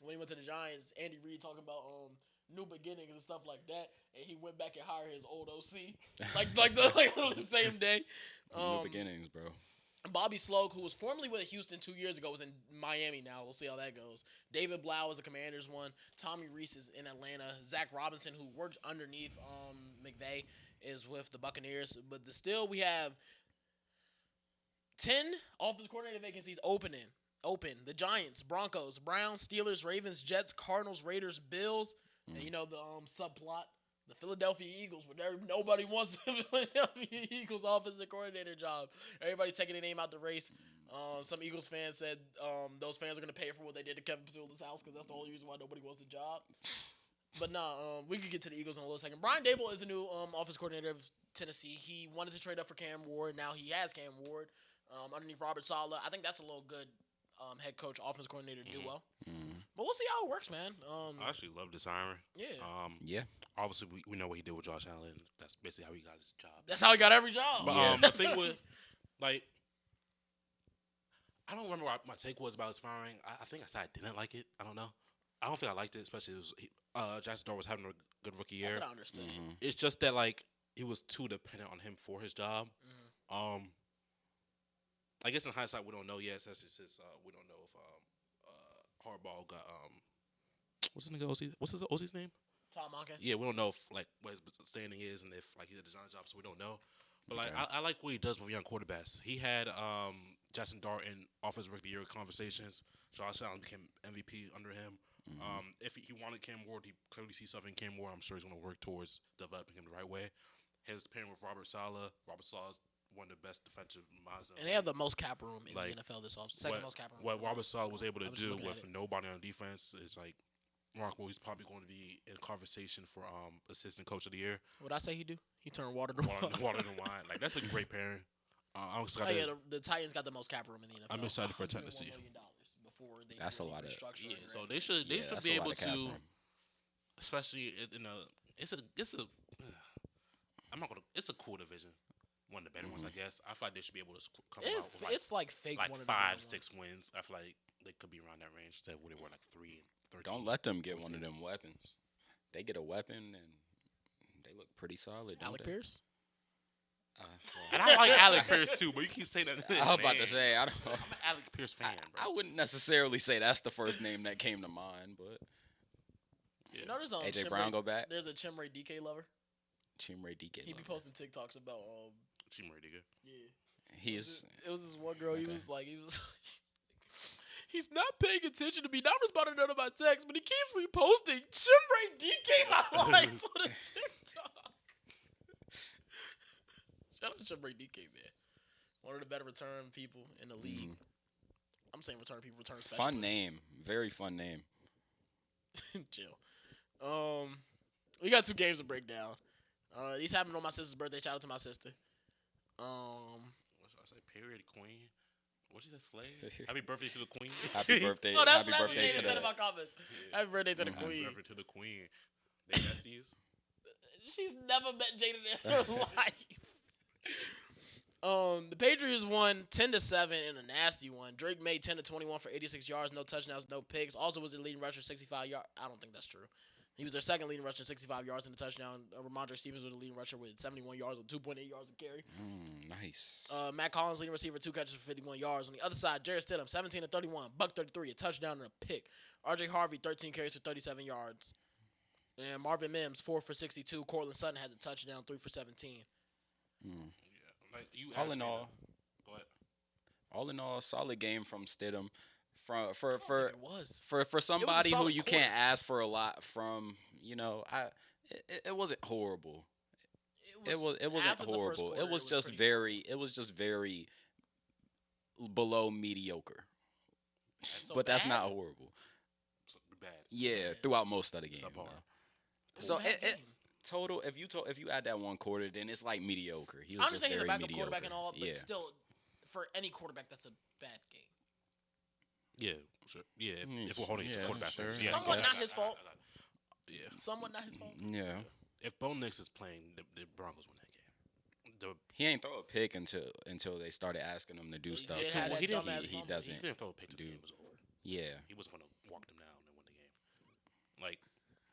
when he went to the Giants. Andy Reid talking about new beginnings and stuff like that, and he went back and hired his old OC like the same day. New beginnings, bro. Bobby Sloak, who was formerly with Houston 2 years ago, was in Miami now. We'll see how that goes. David Blau is the Commanders one. Tommy Reese is in Atlanta. Zach Robinson, who worked underneath McVay, is with the Buccaneers. But still, we have 10 offensive coordinator vacancies open. The Giants, Broncos, Browns, Steelers, Ravens, Jets, Cardinals, Raiders, Bills, and you know the subplot, the Philadelphia Eagles, but nobody wants the Philadelphia Eagles offensive coordinator job. Everybody's taking their name out the race. Some Eagles fans said those fans are going to pay for what they did to Kevin Pasula's house because that's the only reason why nobody wants the job. But we could get to the Eagles in a little second. Brian Daboll is the new offense coordinator of Tennessee. He wanted to trade up for Cam Ward. Now he has Cam Ward underneath Robert Saleh. I think that's a little good head coach, offense coordinator duo. But we'll see how it works, man. I actually love this hiring. Yeah. Yeah. Obviously, we know what he did with Josh Allen. That's basically how he got his job. That's how he got every job. But the thing with, like, I don't remember what my take was about his firing. I think I said I didn't like it. I don't know. I don't think I liked it, especially Jackson Dart was having a good rookie year. That's what I understood. It's just that, like, he was too dependent on him for his job. I guess in hindsight, we don't know yet. Since we don't know if Harbaugh got what's his nigga OC? What's his OC's name? Tom Monken. Yeah, we don't know if like what his standing is and if like he did the job, so we don't know. But like I like what he does with young quarterbacks. He had Jackson Dart in Offensive Rookie of the Year conversations. Josh Allen became MVP under him. If he wanted Cam Ward, he clearly sees something in Cam Ward. I'm sure he's going to work towards developing him the right way. His pairing with Robert Saleh. Robert Saleh one of the best defensive minds. And they have the most cap room in Like, the NFL this offseason. Second most cap room. What Robert Saleh was able to was just do looking at with it. nobody on defense is like Marco. He's probably going to be in conversation for assistant coach of the year. What I say he do? He turned water to wine. Water to wine. Like that's a great pairing. I'm excited. Oh, yeah, the Titans got the most cap room in the NFL. I'm excited for Tennessee. $101 million before they That's a do lot of- restructuring. Yeah, so or they should that's be a lot able of cap to, room. especially in a I'm not gonna. It's a cool division, one of the better ones, I guess. I feel like they should be able to come out with It's like fake like one of 5, the 6 wins. I feel like they could be around that range instead of where they were like 3 and 13. Don't let them get one of them weapons. They get a weapon and they look pretty solid. Don't Alec they? Pierce. And I like Alec Pierce too, but you keep saying that. I was about to say I don't. I'm an Alec Pierce fan, I bro. wouldn't necessarily say that's the first name that came to mind, but You know, there's AJ Brown go back. There's a Chimray DK lover. Chimray DK. He be posting TikToks about Team ready to go. yeah. He's It was this one girl. He Okay. was like, he's not paying attention to me, not responding to none of my texts, but he keeps reposting Chimray DK highlights on his TikTok. Shout out to Chimray DK, man. One of the better return people in the league. I'm saying return people, return specialists. fun name. Very fun name. Chill. We got 2 games to break down. These happened on my sister's birthday. Shout out to my sister. What should I say? Period, queen. What she say, slave? Happy birthday to the queen. Happy birthday. Oh, that's Happy what birthday to said in the. my comments. Happy birthday to the Happy queen. birthday to the queen. They besties. She's never met Jaden in her life. The Patriots won 10-7 in a nasty one. Drake made 10-21 for 86 yards, no touchdowns, no picks. Also was the leading rusher, 65 yards. I don't think that's true. He was their second leading rusher, 65 yards and a touchdown. Ramondre Stevens was the leading rusher with 71 yards with 2.8 yards of carry. Nice. Matt Collins, leading receiver, 2 catches for 51 yards. On the other side, Jarrett Stidham, 17-31, buck 33, a touchdown and a pick. R.J. Harvey, 13 carries for 37 yards. And Marvin Mims, 4 for 62. Cortland Sutton had the touchdown, 3 for 17. Yeah, like you. All asked in me all, that. Go ahead. all in all, solid game from Stidham. For I don't think it was. for somebody who solid you quarter. can't ask for a lot from, it wasn't horrible. It wasn't after the first horrible. quarter, It was just very below mediocre. So But that's bad? not horrible. So, bad. Yeah, throughout most of the game. Subpar. though. It's a So bad it game. total if you add that one quarter, then it's like mediocre. He I was just understand he's a very backup mediocre. quarterback and all, but yeah. still, for any quarterback, that's a bad game. Yeah, sure. Yeah, if we're holding it to Yeah, quarterback sure. standards. Yes, Somewhat yes. not his fault. Yeah. Somewhat not his fault. Yeah. If Bo Nix is playing, the Broncos win that game. He ain't throw a pick until they started asking him to do stuff. did too. have that he didn't. dumbass He fumble. doesn't. He didn't throw a pick till the do- game was over. Yeah. He was going to walk them down and win the game. Like,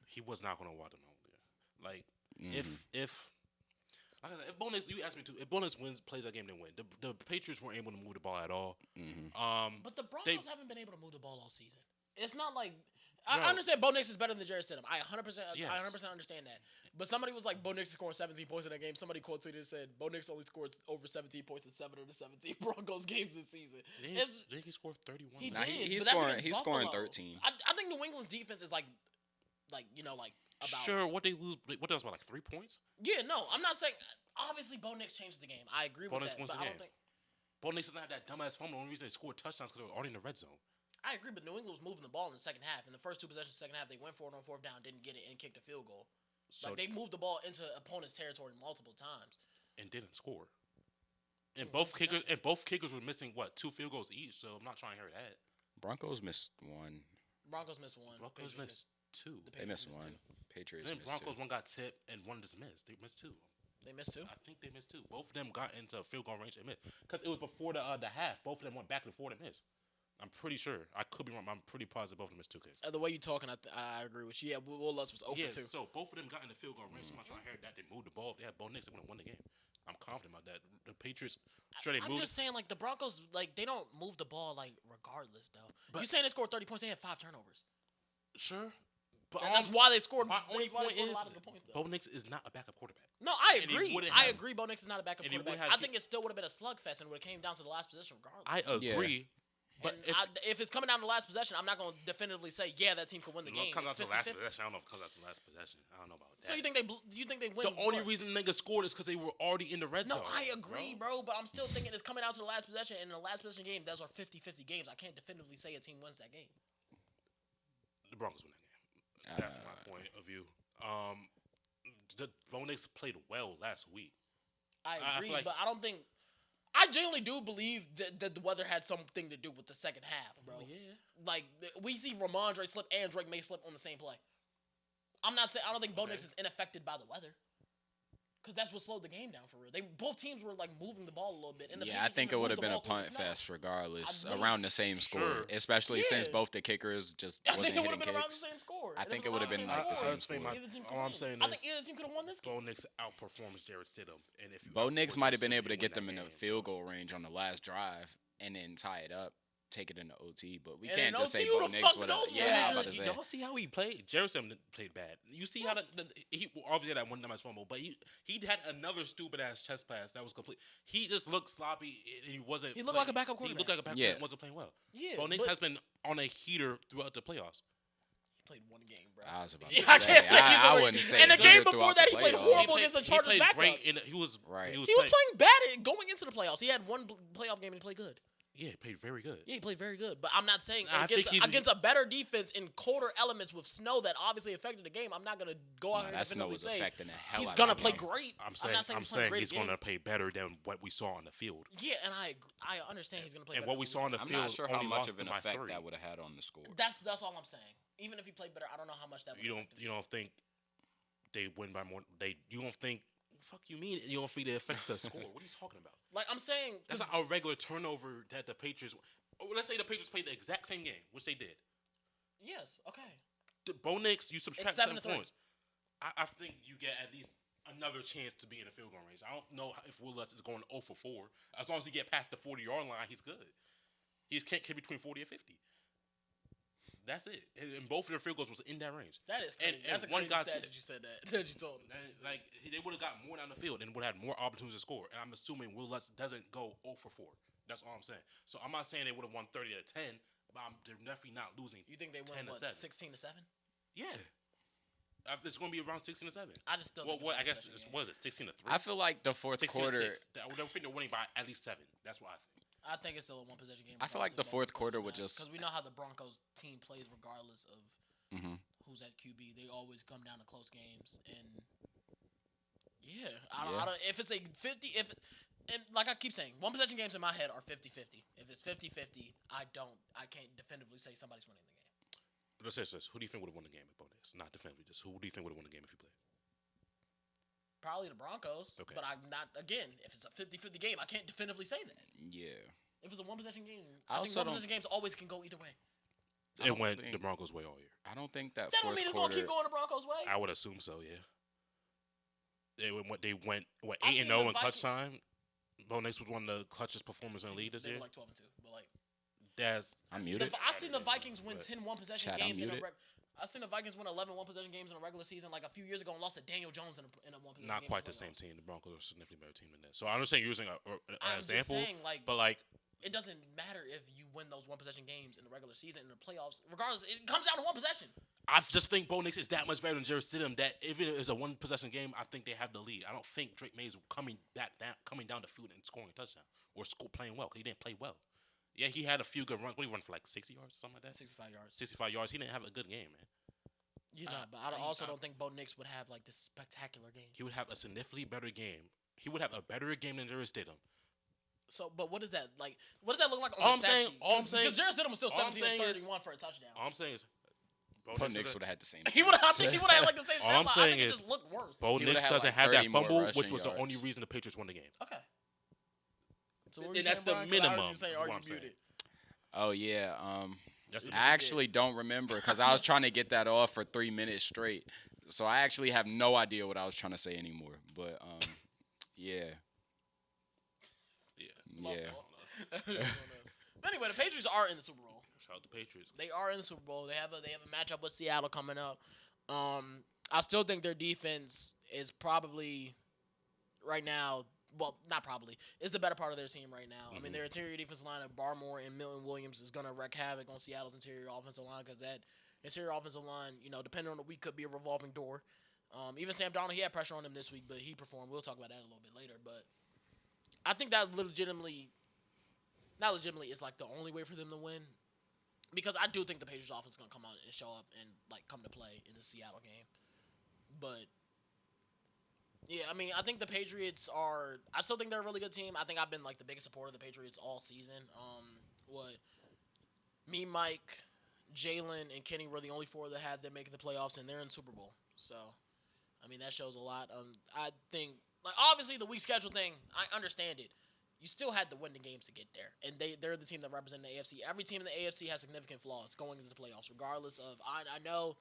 he was not going to walk them down there. Like, if like I said, if Bo Nix, you asked me to, if Bo Nix plays that game, they win. The Patriots weren't able to move the ball at all. But the Broncos haven't been able to move the ball all season. It's not like No. I understand Bo Nix is better than Jarrett Stidham. I 100%, Yes. I 100% understand that. But somebody was like, Bo Nix is scoring 17 points in that game. Somebody quote tweeted and said, Bo Nix only scored over 17 points in 7 of the 17 Broncos games this season. Didn't he score 31? He Nah, did. he's but that's scoring- against he's scoring Buffalo. 13. I think New England's defense is like about. Sure, what they lose, what else, about like 3 points? Yeah, no, I'm not saying. Obviously, Bo Nix changed the game. I agree Bo with Nix that. wins But the I don't game. think. Bo Nix doesn't have that dumbass fumble. The only reason they scored touchdowns because they were already in the red zone. I agree, but New England was moving the ball in the second half. In the first 2 possessions of the second half, they went for it on 4th down, didn't get it, and kicked a field goal. So Like, they moved the ball into opponent's territory multiple times. and didn't score. And Yeah, both kickers possession. and both kickers were missing 2 field goals each. So I'm not trying to hear that. Broncos missed one. Broncos missed 1. Broncos Patriots missed 2. They missed one. 2. Patriots Then missed Broncos 2. one got tipped and one just missed. They missed 2. They missed 2. I think they missed 2. Both of them got into field goal range and missed because it was before the half. Both of them went back before they missed. I'm pretty sure. I could be wrong. But I'm pretty positive both of them missed 2 kicks. The way you talking, I agree with you. Yeah, Will Lutz was 0 Yeah, for 2. so both of them got in the field goal range. So I'm not trying to hear that. They moved the ball. If they had Bo Nix, they would have won the game. I'm confident about that. The Patriots, sure, they I'm moved just saying, like, the Broncos, like, they don't move the ball, like, regardless, though. You saying they scored 30 points? They had 5 turnovers. Sure. But And that's why they scored. my only that's why they point scored is a lot of the points, though. Bo Nix is not a backup quarterback. No, I And he agree. wouldn't I have- agree. Bo Nix is not a backup and he would quarterback. have I think it still would have been a slugfest and would have came down to the last position regardless. I agree. But And if it's coming down to the last possession, I'm not going to definitively say, yeah, that team could win the game. It comes out It's to the last 50-50. possession. I don't know if it comes out to the last possession. I don't know about that. So you think they win? The only reason niggas scored is because they were already in the red zone. No, I agree, bro. But I'm still thinking it's coming out to the last possession. And in the last possession game, those are 50-50 games. I can't definitively say a team wins that game. The Broncos win that game. That's my point of view. The Bo Nix played well last week. I agree, feel like- but I don't think. I genuinely do believe that the weather had something to do with the second half, bro. Yeah. Like, we see Ramondre slip and Drake May slip on the same play. I'm not saying I don't think Bo Nix is unaffected by the weather. Because that's what slowed the game down for real. Both teams were like moving the ball a little bit. And I think it would have been a punt fest regardless, around the same score. Especially since both the kickers just I wasn't think it would hitting have been around the kicks. same score. I think it would have been like the same score. All I'm saying I is think either team could have won this game. Bo Nix outperforms Jared Stidham. And if Bo Nix might have been able to get them in the field goal range on the last drive and then tie it up, take it into OT. But we And can't in just say OT, who Bo the Nix fuck would have. knows what Yeah, I was happened? about to say. Y'all see how he played? Jared Stidham played bad. You see how he obviously had that one nice fumble, but he had another stupid ass chest pass that was complete. He just looked sloppy. And he wasn't. He looked like a backup quarterback. He looked like a backup. Yeah. And wasn't playing well. Yeah, Bo Nix but- has been on a heater throughout the playoffs. He played one game, bro. I was about Yeah, to I say. can't say he's I already- wouldn't say. And the he game did before throughout that, the he played playoffs. horrible against the Chargers He played backups. great. He was Right. He was playing bad going into the playoffs. He had one playoff game and he played good. Yeah, he played very good. Yeah, he played very good. But I'm not saying I think against a better defense in colder elements with snow that obviously affected the game. I'm not gonna go out here That and snow definitively was say affecting the hell he's out gonna of play him. great. I'm saying not saying he's playing great he's again. going to play better than what we saw on the field. Yeah, and I understand he's gonna play. And better what we than saw on the I'm field not sure how only much lost of an them by effect 3. that would have had on the score. That's all I'm saying. Even if he played better, I don't know how much that. Would You affect his don't score. think they win by more? You don't think? Fuck you mean you don't think it affects the score? What are you talking about? Like I'm saying, That's a regular turnover that the Patriots. Let's say the Patriots played the exact same game, which they did. yes, okay. The Bo Nix, you subtract 7 7 to 3. points. I think you get at least another chance to be in the field goal range. I don't know if Will Lutz is going 0 for 4. As long as he get past the 40-yard line, he's good. He's can't get between 40 and 50. That's it. And both of their field goals was in that range. That is crazy. And That's a one crazy guy stat said- that you said that. That you told me. Like they would have got more down the field and would have had more opportunities to score. And I'm assuming Will Lutz doesn't go 0 for 4. That's all I'm saying. So I'm not saying they would have won 30 to 10, but they're definitely not losing. You think they 10 win to 7. 16 to 7? Yeah. It's going to be around 16 to 7. I just still. Well, think I guess it's what is it? 16 to 3. I feel like the fourth 16 quarter. to 6. I think they're winning by at least 7. That's what I think. I think it's still a one possession game. I feel like the fourth quarter would just- because we know how the Broncos team plays regardless of Mhm. who's at QB. They always come down to close games, and Yeah. I don't. If it's a 50, and like I keep saying, one possession games in my head are 50-50. If it's 50-50, I can't definitively say somebody's winning the game. Let's say this. Who do you think would have won the game if Bo Nix? Not definitively. Just who do you think would have won the game if he played? Probably the Broncos, Okay. but I'm not. Again, if it's a 50-50 game, I can't definitively say that. Yeah. If it's a one possession game, I I think also one don't- possession games always can go either way. I It don't went think- the Broncos' way all year. I don't think that That don't fourth mean it's gonna quarter. keep going the Broncos' way. I would assume so. Yeah. They went what I 8 seen and 0 the in clutch time. Bo Nix was one of the clutchest performers in the league this They year. were like 12-2, but like. That's I'm muted. I seen the Vikings win 10 one possession Chat, games in a unmuted. I seen the Vikings win 11 one possession games in a regular season like a few years ago and lost to Daniel Jones in a one possession game. not quite the same team. The Broncos are a significantly better team than that. So I understand you're using an I'm example, just saying, like, but like it doesn't matter if you win those one possession games in the regular season in the playoffs. Regardless, it comes down to one possession. I just think Bo Nix is that much better than Jared Stidham that even if it's a one possession game, I think they have the lead. I don't think Drake May is coming down the field and scoring a touchdown or playing well because he didn't play well. Yeah, he had a few good runs. What did he run for like 60 yards, something like that? 65 yards. 65 yards. He didn't have a good game, man. But I also don't think Bo Nix would have like this spectacular game. He would have a significantly better game. He would have a better game than Jared Stidham. So, but what is that like? What does that look like on All the I'm stat saying- sheet? all I'm saying- because Jared Stidham was still all I'm 17 and saying is- 31 for a touchdown. All I'm saying is Bo Nix would have had the same. He would have. I think he would have had like the same. All I'm stat line. I saying think it is just looked worse. Bo He Nix would've had, doesn't like, have 30 that more fumble, which rushing was the only yards. reason the Patriots won the game. Okay. So And that's the minimum, Say, is are what you I'm saying. muted? Oh yeah. That's the I actually don't remember because I was trying to get that off for 3 minutes straight. So I actually have no idea what I was trying to say anymore. But yeah. Yeah. Yeah. But anyway, the Patriots are in the Super Bowl. Shout out to Patriots. They are in the Super Bowl. They have a matchup with Seattle coming up. I still think their defense is probably right now well, not probably, is the better part of their team right now. I mean, their interior defensive line of Barmore and Milton Williams is going to wreak havoc on Seattle's interior offensive line because that interior offensive line, depending on the week, could be a revolving door. Even Sam Darnold, he had pressure on him this week, but he performed. We'll talk about that a little bit later. But I think that not legitimately, is like the only way for them to win. Because I do think the Patriots offense is going to come out and show up and like come to play in the Seattle game. But yeah, I mean, I think the Patriots I still think they're a really good team. I think I've been like the biggest supporter of the Patriots all season. Me, Mike, Jalen, and Kenny were the only four that had them making the playoffs, and they're in the Super Bowl. So, I mean, that shows a lot. I think, like, obviously the weak schedule thing, I understand it. You still had to win the games to get there, and they're the team that represent the AFC. Every team in the AFC has significant flaws going into the playoffs, regardless of I know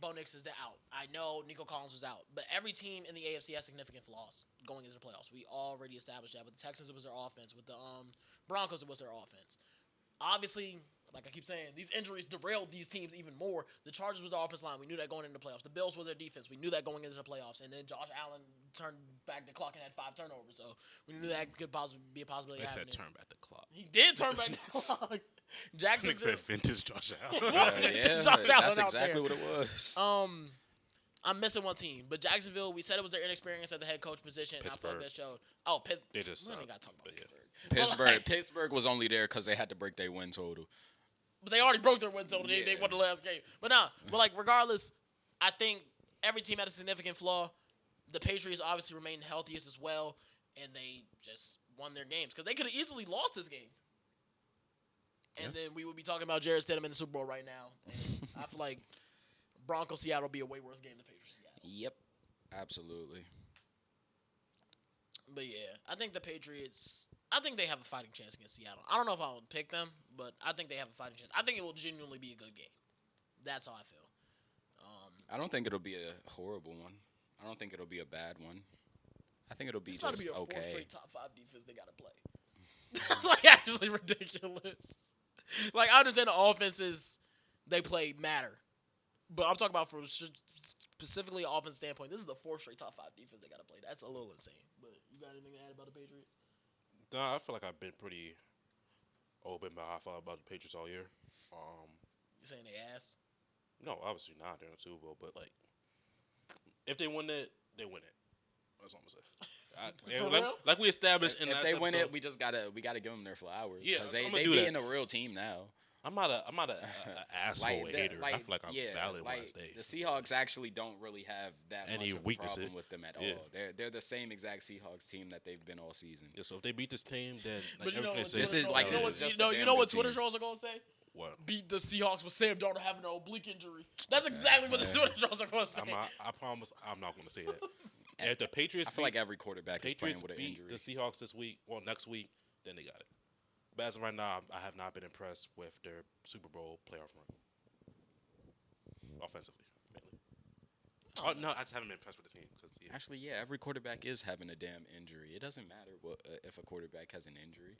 Bo Nix is out. I know Nico Collins was out, but every team in the AFC has significant flaws going into the playoffs. We already established that. With the Texans, it was their offense. With the Broncos, it was their offense. Obviously, like I keep saying, these injuries derailed these teams even more. The Chargers was the offensive line. We knew that going into the playoffs. The Bills was their defense. We knew that going into the playoffs. And then Josh Allen turned back the clock and had 5 turnovers. So we knew that could possibly be a possibility. They said turn back the clock. He did turn back the clock. Jacksonville said vintage Josh Allen. That's exactly what it was. I'm missing one team, but Jacksonville, we said it was their inexperience at the head coach position. Pittsburgh. I feel like that showed. Oh, Pittsburgh. They just we ain't got to talk about Pittsburgh. Pittsburgh was only there because they had to break their win total. But they already broke their win total. They won the last game. But regardless, I think every team had a significant flaw. The Patriots obviously remained healthiest as well, and they just won their games because they could have easily lost this game. And then we would be talking about Jarrett Stidham in the Super Bowl right now. And I feel like Broncos Seattle will be a way worse game than Patriots Seattle. Yep, absolutely. But yeah, I think the Patriots. I think they have a fighting chance against Seattle. I don't know if I would pick them, but I think they have a fighting chance. I think it will genuinely be a good game. That's how I feel. I don't think it'll be a horrible one. I don't think it'll be a bad one. I think it'll be just okay. It's got to be a 4 straight top 5 defense they got to play. That's like actually ridiculous. Like, I understand the offenses they play matter, but I'm talking about from specifically an offense standpoint. This is the 4 straight top 5 defense they got to play. That's a little insane. But you got anything to add about the Patriots? No, I feel like I've been pretty open about how I felt about the Patriots all year. You saying they ass? No, obviously not. They're in the Super Bowl, but like, if they win it, they win it. That's all I'm saying. Like we established in if last they win episode, we gotta give them their flowers. Yeah, because I'm they being a real team now. I'm not a asshole hater. I feel like I'm valid when I stay. The Seahawks actually don't really have that any much of weaknesses a problem with them at all. They're the same exact Seahawks team that they've been all season. Yeah, so if they beat this team, then but you know what Twitter trolls are gonna say? What? Beat the Seahawks with Sam Darnold having an oblique injury. That's exactly what the Twitter trolls are gonna say. I promise I'm not gonna say that. If the Patriots, I feel like every quarterback is playing with an injury. Beat the Seahawks this week, next week, then they got it. But as of right now, I have not been impressed with their Super Bowl playoff run. Offensively, mainly. No, I just haven't been impressed with the team. Actually, every quarterback is having a damn injury. It doesn't matter if a quarterback has an injury.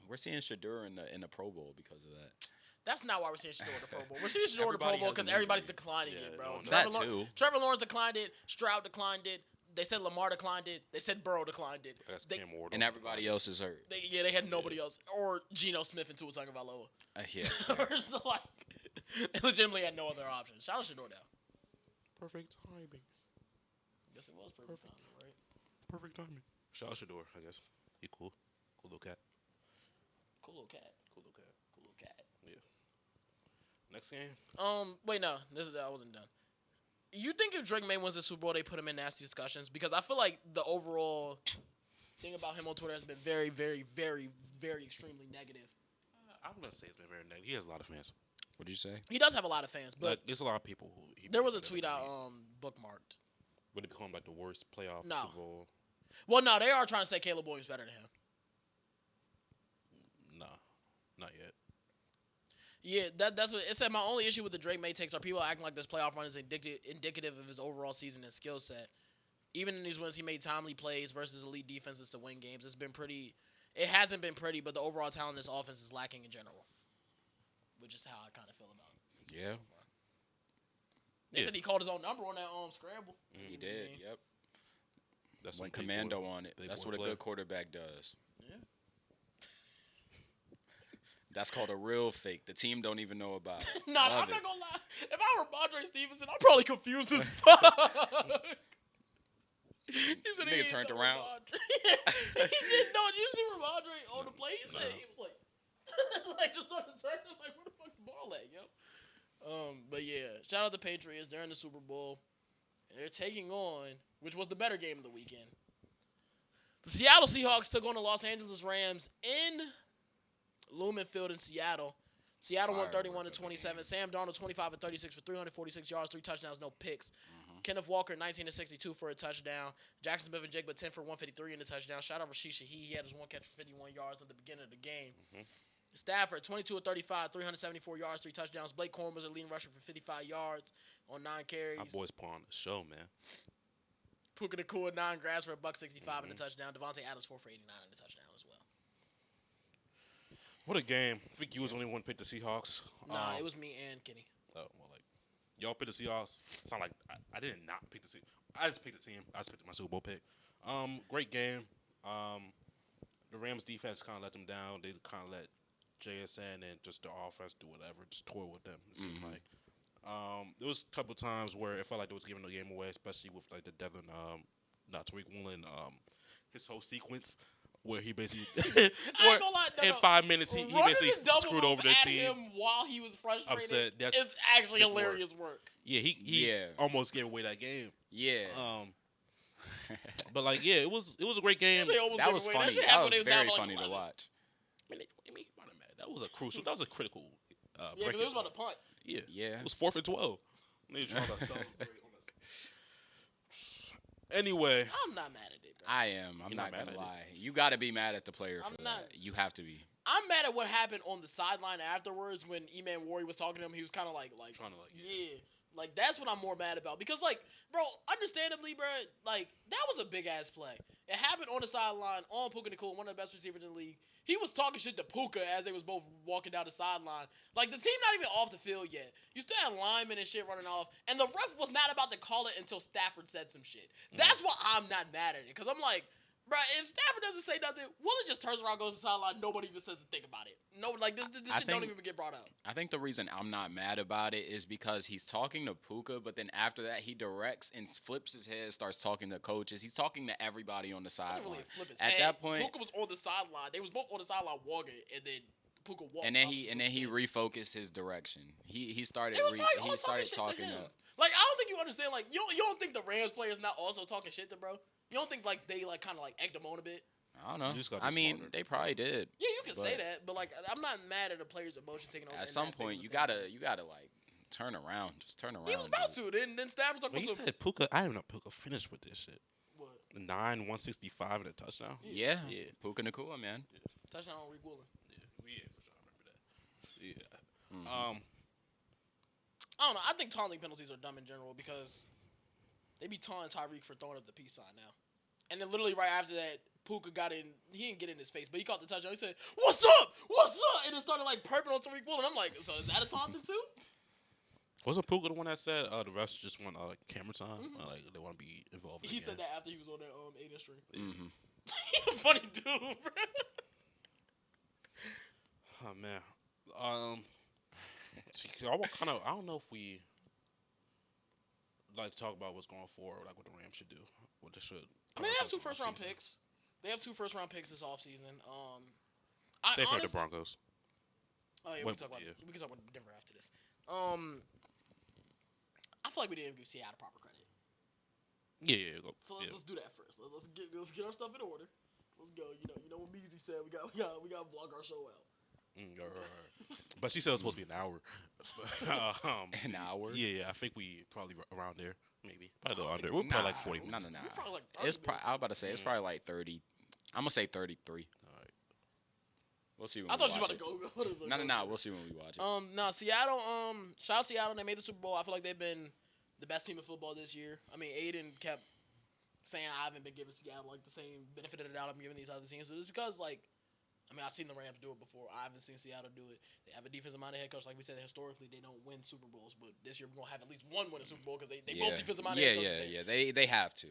We're seeing Shador in the Pro Bowl because of that. That's not why we're seeing Shador in the Pro Bowl. We're seeing Shador in the Pro Bowl because everybody's declining it, bro. Trevor Lawrence declined it. Stroud declined it. They said Lamar declined it. They said Burrow declined it. And everybody else is hurt. They had nobody else. Or Geno Smith and Tua Tagovailoa. So, like, they legitimately had no other options. Shout out Shador now. Perfect timing. Guess it was perfect timing, right? Perfect timing. Shout out Shador, I guess. He cool. Cool little cat. Cool little cat. Yeah. Next game? Wait, no. I wasn't done. You think if Drake May wins the Super Bowl, they put him in nasty discussions? Because I feel like the overall thing about him on Twitter has been very, very, very, very extremely negative. I'm going to say it's been very negative. He has a lot of fans. What did you say? He does have a lot of fans, but there's a lot of people who... There was a tweet out bookmarked. Would it become like the worst playoff No. Super Bowl? Well, no, they are trying to say Caleb Williams better than him. No, not yet. Yeah, that's what it said. My only issue with the Drake May takes are people acting like this playoff run is indicative of his overall season and skill set. Even in these wins, he made timely plays versus elite defenses to win games. It hasn't been pretty, but the overall talent in this offense is lacking in general, which is how I kind of feel about it. Yeah. They said he called his own number on that scramble. He did. Yep. That's Went some big commando boy- on it. big That's boy what a play. good quarterback does. Yeah. That's called a real fake. The team don't even know about it. Nah, Love I'm it. not gonna lie. If I were Andre Stevenson, I'm probably confused as fuck. He said he Nigga ain't turned talking around. Ramondre. He didn't know. You see Ramondre on the play? He said he was like, like just started turning like, where the fuck the ball at, yo? But yeah, shout out the Patriots. They're in the Super Bowl. They're taking on, which was the better game of the weekend. The Seattle Seahawks took on the Los Angeles Rams in Lumen Field in Seattle. Seattle won Firework 31-27. Sam Darnold 25-36 for 346 yards, 3 touchdowns, no picks. Mm-hmm. Kenneth Walker 19-62 for a touchdown. Jackson Smith and Jigba 10 for 153 in the touchdown. Shout out Rashid Shaheed. He had his one catch for 51 yards at the beginning of the game. Mm-hmm. Stafford 22-35, 374 yards, 3 touchdowns. Blake Corum was a leading rusher for 55 yards on 9 carries. My boys put on the show, man. Puka Nacua 9 grabs for a $165 in the touchdown. Devontae Adams 4 for 89 in the touchdown as well. What a game. I think you was the only one to pick the Seahawks. Nah, it was me and Kenny. Oh, well, like, y'all picked the Seahawks. It's not like I did not pick the Seahawks. I just picked the team. I just picked my Super Bowl pick. Great game. The Rams defense kind of let them down. They kind of let JSN and just the offense do whatever, just toy with them. It seemed like. There was a couple times where it felt like they was giving the game away, especially with like the Devin, not Tariq Woolen, his whole sequence where he basically, I ain't gonna lie, no, 5 minutes he running basically the double screwed move over the at team. him while he was frustrated. Upset. That's It's actually sick work. hilarious work. Yeah, he almost gave away that game. Yeah. But like, yeah, it was a great game. They almost That gave was away. funny. shit That happened was when they down very by, like, funny to 11. watch. I mean, that was a crucial. That was a critical. Yeah, because breaking it was about to punt. Yeah. Yeah. It was 4th and 12. They trying to celebrate on us. Anyway, I'm not mad at it, though. I am. I'm You're not not mad gonna at it? lie. You got to be mad at the player I'm for not. that. You have to be. I'm mad at what happened on the sideline afterwards when E-Man Warrior was talking to him. He was kind of like trying to like. yeah. Like, that's what I'm more mad about. Because, like, bro, understandably, bro, like, that was a big-ass play. It happened on the sideline, on Puka Nacua, one of the best receivers in the league. He was talking shit to Puka as they was both walking down the sideline. Like, the team not even off the field yet. You still had linemen and shit running off. And the ref was not about to call it until Stafford said some shit. That's why I'm not mad at it. Because I'm like, bro, if Stafford doesn't say nothing, Willie just turns around, goes to the sideline, nobody even says a thing about it. No, like, this shit don't even get brought up. I think the reason I'm not mad about it is because he's talking to Puka, but then after that he directs and flips his head, starts talking to coaches. He's talking to everybody on the Doesn't sideline. really flip his At head. that point, Puka was on the sideline. They was both on the sideline walking, and then Puka walked. and then up he to the refocused his direction. He started They was probably all he started talking shit talking to him. up. Like, I don't think you understand. Like, you don't think the Rams players not also talking shit to bro? You don't think like they like kind of like egged him on a bit? I don't know. You just gotta be I mean, smarter. they probably did. Yeah, you can say But that, but like I'm not mad at a player's emotion taking over. At in some that big point, of a you statement. gotta like turn around. Just turn around. He was about dude. to. Then Stafford talked But he about some. said Puka. I didn't know Puka finished with this shit. What? 165 and a touchdown. Yeah. Yeah. Puka Nacua, man. Touchdown on Rick Woolen. Yeah, for sure. I remember that. Yeah. I don't know. I think taunting penalties are dumb in general because they be taunting Tyreek for throwing up the peace sign now. And then literally right after that, Puka got in. He didn't get in his face, but he caught the touchdown. He said, "What's up? What's up?" And it started like perping on Tyreek Woolen. I'm like, so is that a taunting too? Wasn't Puka the one that said the refs just want camera time? Like they want to be involved? He again? said that after he was on that 8 string. Mm-hmm. He's a funny dude, bro. Oh man. I don't know if we like talk about what's going forward, like what the Rams should do, what they should. I mean, they have 2 offseason. first-round picks. They have 2 first-round picks this offseason. Save for the honestly- Broncos. Oh yeah, we When- can talk about yeah. we can talk about Denver after this. I feel like we didn't give Seattle proper credit. Yeah. So yeah. let's do that first. Let's get our stuff in order. Let's go. You know what Measy said. We got to vlog our show out. Right. But she said it was supposed to be an hour. An hour? Yeah. I think we probably around there, maybe probably a little under. We're probably like 40 minutes. No. We're probably like 30 I was minutes. about to say it's probably like 30. I'm gonna say 33. All right. We'll see when I we thought you watch was about to it. go. No. We'll see when we watch it. No, Seattle. Shout out Seattle. They made the Super Bowl. I feel like they've been the best team in football this year. I mean, Aiden kept saying I haven't been giving Seattle like the same benefit of the doubt I'm giving these other teams, but it's because like I mean, I've seen the Rams do it before. I haven't seen Seattle do it. They have a defensive-minded head coach. Like we said, historically, they don't win Super Bowls. But this year, we're going to have at least one win a Super Bowl because they both defensive-minded head coaches. Yeah. They have to.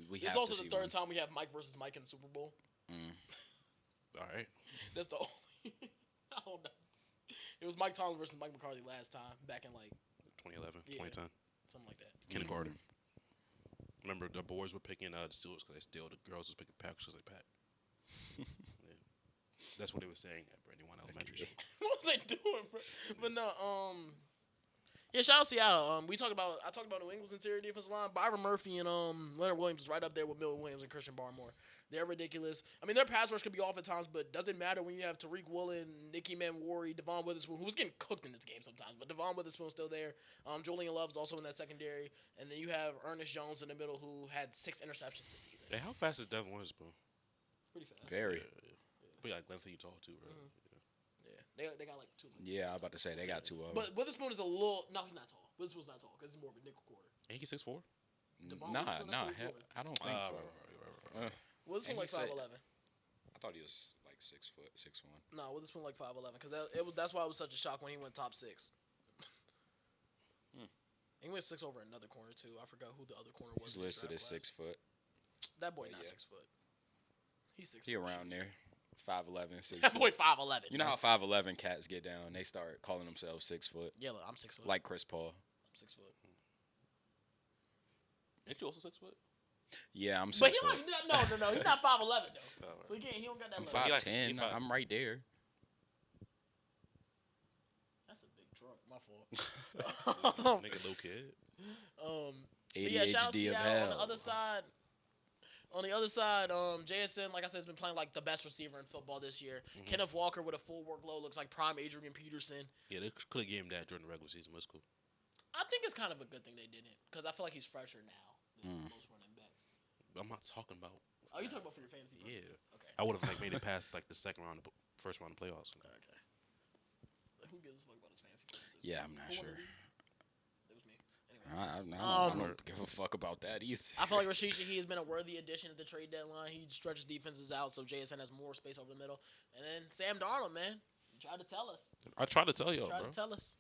We this is have also to the see third one. time we have Mike versus Mike in the Super Bowl. All right. That's the only. I don't know. It was Mike Tomlin versus Mike McCarthy last time, back in like 2011, Yeah. 2010. something like that. Kindergarten. Remember, the boys were picking the Steelers because they still, the girls was picking Packers because they Pack. Yeah. That's what they were saying at Brandywine Elementary School. What was they doing, bro? But no, yeah, shout out Seattle. I talked about New England's interior defensive line. Byron Murphy and Leonard Williams is right up there with Milton Williams and Christian Barmore. They're ridiculous. I mean, their pass rush could be off at times, but doesn't matter when you have Tariq Woolen, Nicky Manwari, Devon Witherspoon, who was getting cooked in this game sometimes, but Devon Witherspoon's still there. Julian Love's also in that secondary, and then you have Ernest Jones in the middle, who had 6 interceptions this season. Hey, how fast is Devin Witherspoon? Pretty fast. Very. Yeah. Pretty like lengthy tall too, right? Yeah, they got like 2 minutes. Yeah, I was about to say they got 2 of them. But Witherspoon is a little. No, he's not tall. Witherspoon's not tall because he's more of a nickel quarter. Ain't he 6'4"? Devon Nah, Witherspoon, that's what he's doing. I don't think so. Right. Witherspoon And like he said- 5'11". I thought he was like 6 foot, 6'1". No, Witherspoon like 5'11", because that's why it was such a shock when he went top 6. He went 6 over another corner too. I forgot who the other corner was. He's in the listed draft as class. 6 foot. That boy But not yeah. 6 foot. He's 6. He around there, 5'11", 6 That foot. boy 5'11". You know how 5'11" cats get down? They start calling themselves 6 foot, Yeah, look, I'm 6 foot. like Chris Paul. I'm 6 foot. Ain't you also 6 foot? Yeah, I'm But 6 he foot. like no. He's not 5'11" though. right. So he don't got that I'm much. 5'10". he five- I'm right there. That's a big truck. My fault. Nigga, little kid. But yeah, shout out ADHD of Seattle. hell. On the other side, JSN, like I said, has been playing like the best receiver in football this year. Kenneth Walker with a full workload looks like prime Adrian Peterson. Yeah, they could have gave him that during the regular season, but it's cool. I think it's kind of a good thing they didn't, because I feel like he's fresher now than most running backs. But I'm not talking about. Oh, you talking about for your fantasy Yeah. purposes? Okay. I would have made it past like the first round of playoffs. Okay. Who gives a fuck about his fantasy purposes? Yeah, I'm not Who sure. won the league? It was me. Anyway. I don't give a fuck about that either. I feel like Rashid Shaheed has been a worthy addition at the trade deadline. He stretches defenses out, so JSN has more space over the middle. And then Sam Darnold, man, he tried to tell us. I tried to tell y'all, Tried bro. to tell us.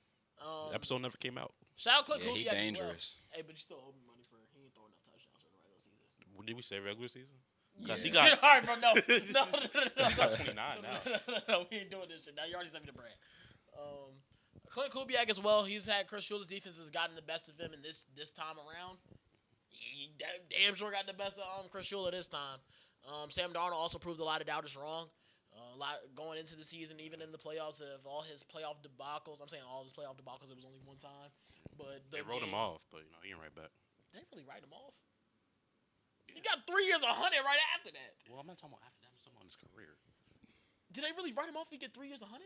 The episode never came out. Shout out Clint Yeah, he Kubiak as dangerous. well. Hey, but you still owe me money for he ain't throwing enough touchdowns for the regular season. Did we say regular season? Yeah. He got All right, bro. No. he got 29 now. No, we ain't doing this shit. Now you already sent me the brand. Clint Kubiak as well. He's had Chris Schuler's defense has gotten the best of him in this time around. He damn sure got the best of Chris Schuler this time. Sam Darnold also proved a lot of doubters wrong. A lot going into the season, even in the playoffs, of all his playoff debacles. I'm saying all his playoff debacles. It was only one time, but They wrote him off, but he ain't right back. They didn't really write him off. He got 3 years, 100 right after that. Well, I'm not talking about after that. I'm talking about his career. Did they really write him off? If he get 3 years, 100.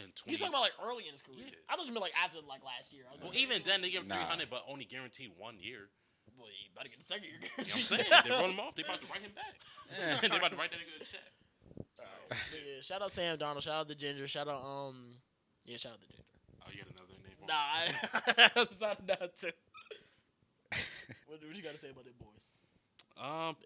And He's talking about like early in his career. Yeah. I thought you meant like after like last year. Well, even then they give him Nah. 300, but only guaranteed 1 year. Boy, you better get the second year. You know what I'm saying? They wrote him off. They about to write him back. They about to write that nigga a check. Yeah, shout out Sam Donald. Shout out the Ginger. Shout out shout out the Ginger. Oh, you had another name. Nah, that's not that too. What you got to say about them boys?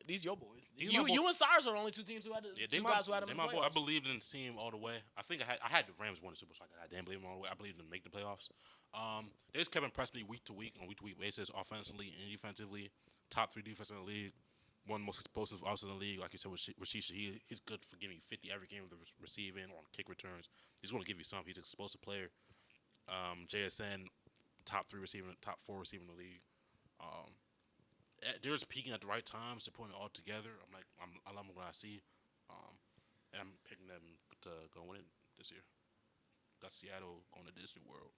These your boys. These You my boy- you and Cyrus are the only two teams who had two guys who had them they in my the boy. I playoffs. believed in this team all the way. I think I had the Rams win the Super Bowl. So I didn't believe them all the way. I believed them to make the playoffs. They just kept impressing me week to week on week-to-week basis, offensively and defensively. Top 3 defense in the league. One most explosive offense in the league, like you said with Rashid Shaheed. He's good for giving you 50 every game with the receiving on kick returns. He's going to give you something. He's an explosive player. JSN, top 4 receiver in the league. They're just peaking at the right times. They're putting it all together. I love what I see. And I'm picking them to go win it this year. Got Seattle going to Disney World.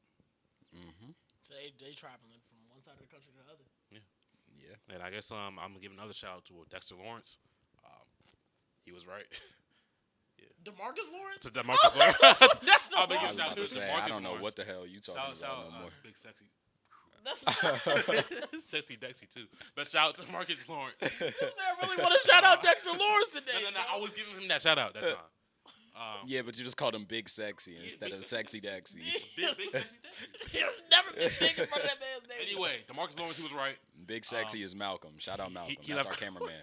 Mm-hmm. So they traveling from one side of the country to the other. Yeah. And I guess I'm gonna give another shout out to Dexter Lawrence. He was right. DeMarcus Lawrence. To DeMarcus Lawrence. That's I'll a make I it was shout about to to say, DeMarcus I don't know Lawrence. what the hell you talking Shout about no more. Big Sexy. That's Sexy Dexy too. But shout out to Marcus Lawrence. this man really want to shout out Dexter Lawrence today. No. I was giving him that shout out. That's fine. Yeah, but you just called him Big Sexy instead Big of Sexy Sexy Dexy. Big Sexy Dexy. He's never been big in front of that man's name. Anyway, DeMarcus Lawrence, he was right. Big Sexy is Malcolm. Shout out Malcolm. he That's left- our cameraman.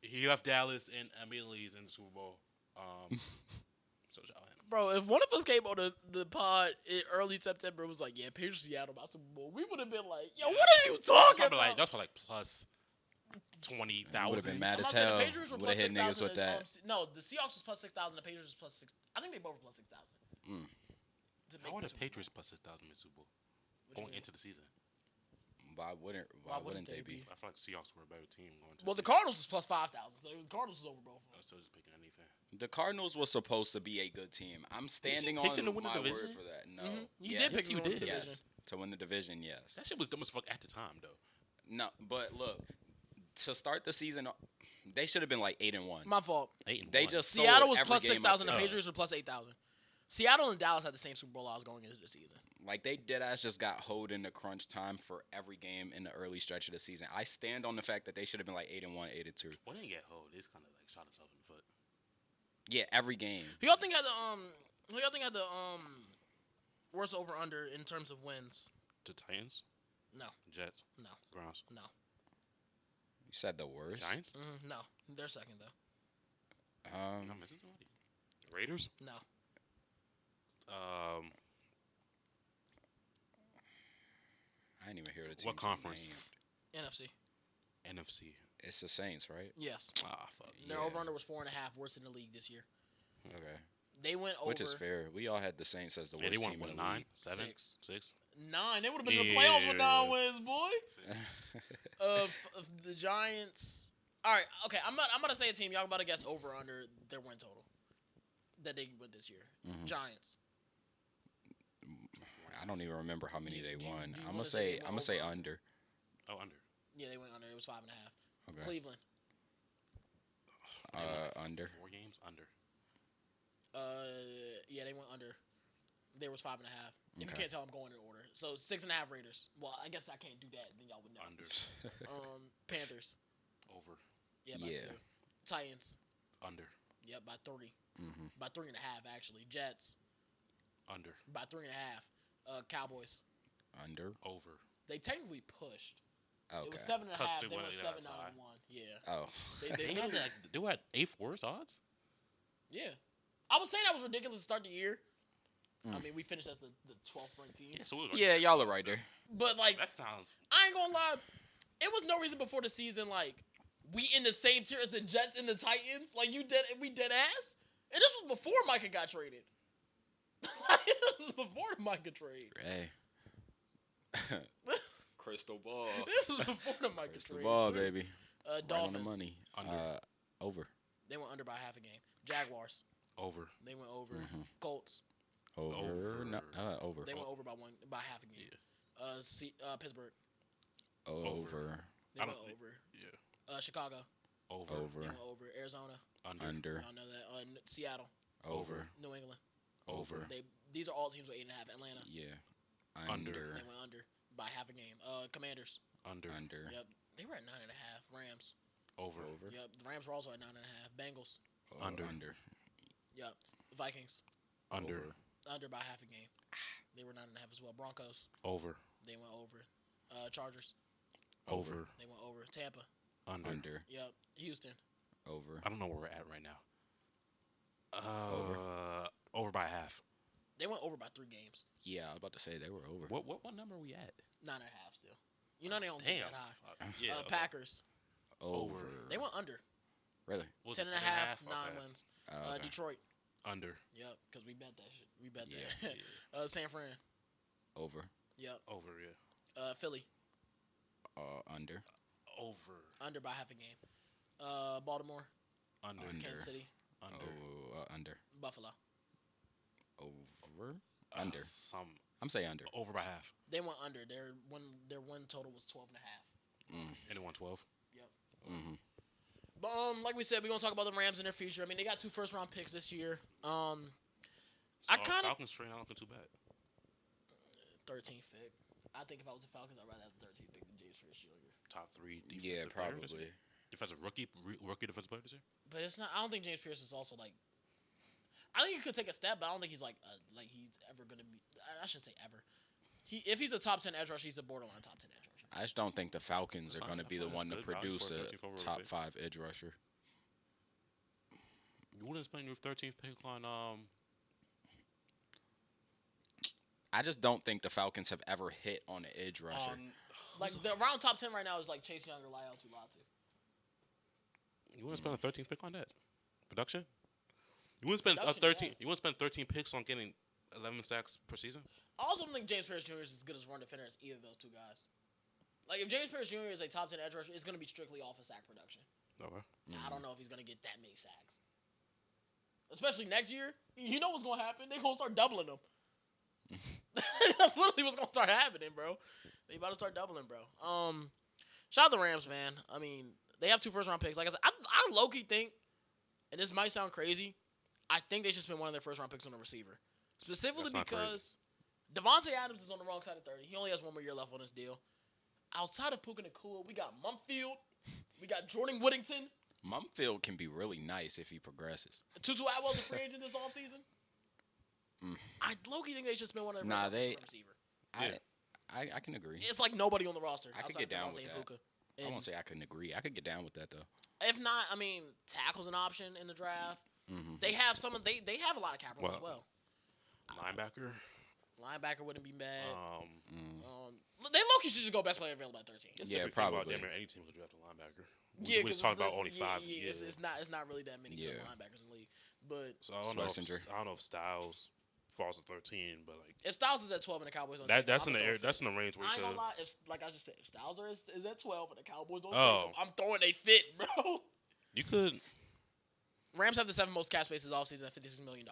He left Dallas and immediately he's in the Super Bowl. So y'all handle. Bro, if one of us came on the pod in early September and was like, yeah, Patriots Seattle about Super Bowl, we would have been like, yo, what are you talking about? That's probably like plus 20,000. Would have been mad I'm as not saying hell. the Patriots were Would plus have hit 6,000. niggas with that. No, the Seahawks was plus 6,000. The Patriots was plus 6. I think they both were plus 6,000. How are the Patriots plus 6,000 in Super Bowl going into the season? Why wouldn't they be? I feel like Seahawks were a better team going to. Well, the Cardinals was plus 5,000, so the Cardinals was over both. I'm still just picking anything. The Cardinals were supposed to be a good team. I'm standing on picked them to win the my word division? for that. No, You did pick you them to win did. the division. yes, to win the division. Yes. That shit was dumb as fuck at the time, though. No, but look, to start the season, they should have been like 8-1. My fault. 8-1. They just Seattle sold was every plus game 6,000. The up there. Patriots were plus 8,000. Seattle and Dallas had the same Super Bowl odds going into the season. Like, they deadass just got hoed in the crunch time for every game in the early stretch of the season. I stand on the fact that they should have been like 8-1, 8-2. When they get hold, they just kind of like shot themselves in the foot. Yeah, every game. Who y'all think had the worst over under in terms of wins? The Titans, No, Jets, no, Browns, no. You said the worst. Giants. No, they're second though. I'm missing somebody. Raiders. No, I didn't even hear the team. What conference? NFC. NFC. It's the Saints, right? Yes. Ah, fuck. Their Yeah. over under was 4.5, worst in the league this year. Okay. They went over Which is fair. We all had the Saints as the Yeah, worst they won team in what, the 9, league. 7, Six. 6. 9. They would have been in the playoffs with 9 Yeah. wins, boy. The Giants. All right, okay. I'm gonna say a team. Y'all about to guess over or under their win total that they went this year. Mm-hmm. Giants. I don't even remember how many they do you- won. do you I'm wanna gonna say say they I'm went gonna say over? under. Oh, under. Yeah, they went under. It was 5.5. Okay. Cleveland. Under. 4 games under. Yeah, they went under. There was 5.5. If you Okay. can't tell, I'm going in order. So 6.5 Raiders. Well, I guess I can't do that. Then y'all would know. Under. Panthers. Over. Yeah, by Yeah. 2. Titans. Under. Yep, by 3. Mm-hmm. By 3.5 actually. Jets Under. by 3.5. Cowboys. Under. Over. They technically pushed. Okay. It was 7.5. they They went went like 7 that out tie. of 1. Yeah. Oh. They They had like they were at 8th worst odds. Yeah. I was saying that was ridiculous to start the year. I mean, we finished as the 12th ranked team. Yeah, so it was Yeah, y'all are right there. But like, That sounds. I ain't gonna lie, it was no reason before the season like we in the same tier as the Jets and the Titans. Like we dead ass. And this was before Micah got traded. This was before the Micah trade. Hey. Crystal ball. This was before the Micah Crystal trade. ball, too. baby. Right Dolphins. on the money. Under. Over. They went under by half a game. Jaguars. Over. They went over. Mm-hmm. Colts. Over. Over. No, over. They went over by half a game. Pittsburgh. Over. They I went don't- over. Yeah. Chicago. Over. Over. They went over. Arizona. Under. Y'all know that. Seattle. Over. New England. Over. These are all teams with 8.5. Atlanta. Yeah. Under. They went under by half a game. Commanders. Under. Under. Yep. They were at 9.5. Rams. Over. Over. Yep. The Rams were also at 9.5. Bengals. Under. Under. Yep. Vikings. Under. Over. Under by half a game. They were 9.5 as well. Broncos. Over. They went over. Chargers. Over. They went over. Tampa. Under. Under. Yep. Houston. Over. I don't know where we're at right now. Over by half. They went over by 3 games. Yeah, I was about to say they were over. What number are we at? 9.5 still. You know they don't get Damn. that high. Fuck. Yeah. okay. Packers. Over. They went under. Really? Was 10 it and a half, 9 Okay. wins. Okay. Detroit. Under. Yep, because we bet that shit. We bet Yeah, that. San Fran. Over. Yep. Over. Yeah. Philly. Under. Over. Under by half a game. Baltimore. Under. Under. Kansas City. Under. Oh, under. Buffalo. Over. Under. Some. I'm saying under. Over by half. They went under. Their win total was 12.5. Anyone 12? Yep. Mm-hmm. But like we said, we're gonna talk about the Rams in their future. I mean, they got 2 first-round picks this year. I kind of Falcons straight not looking too bad. 13th pick. I think if I was the Falcons, I'd rather have the 13th pick than James Pierce Jr. Top 3 defensive Yeah, player this probably. year? Defensive rookie defensive player this year? But it's not. I don't think James Pierce is also like. I think he could take a step, but I don't think he's like he's ever gonna be. I shouldn't say ever. If he's a top 10 edge rusher, he's a borderline top 10 edge rusher. I just don't think the Falcons are Fine, going to be the fine, one to that's good value produce for a a 13th overall top pick. 5 edge rusher. You wouldn't spend your 13th pick on I just don't think the Falcons have ever hit on an edge rusher. Like the around top 10 right now is like Chase Young or Lyle Tulatu. You wouldn't spend a 13th pick on that production. You wouldn't spend Production, 13. yes. You wouldn't spend 13 picks on getting 11 sacks per season. I also don't think James Pierce Jr. is as good as run defender as either of those two guys. Like if James Pierce Jr. is a top 10 edge rusher, it's going to be strictly off of sack production. Okay. I don't know if he's going to get that many sacks. Especially next year. You know what's going to happen? They're going to start doubling them. That's literally what's going to start happening, bro. They about to start doubling, bro. Shout out the Rams, man. I mean, they have 2 first-round picks. Like I said, I low-key think, and this might sound crazy, I think they should spend one of their first-round picks on a receiver. Specifically because Devontae Adams is on the wrong side of 30. He only has 1 more year left on his deal. Outside of Puka Nacua, we got Mumfield. We got Jordan Whittington. Mumfield can be really nice if he progresses. Tutu Atwell's a free agent this offseason. I low-key think they should spend one of their first-round picks on a receiver. I can agree. It's like nobody on the roster. I could get down with Devontae that. and Puka. I won't say I couldn't agree. I could get down with that though. If not, I mean, tackle's an option in the draft. They have some. They have a lot of cap room as well. Linebacker wouldn't be bad. They low-key should just go best player available at 13. Yeah, probably. Any team could draft a linebacker. Yeah, we was talking about only 5. Yeah, it's not really that many good linebackers in the league. But so I don't know if Styles falls to 13, but like if Styles is at 12 and the Cowboys don't that's in the air. That's in the range where I ain't you gonna could. lie. If like I just said, if Styles is at 12 and the Cowboys don't take him, I'm throwing they fit, bro. You could. Rams have the 7th most cap space this offseason at $56 million.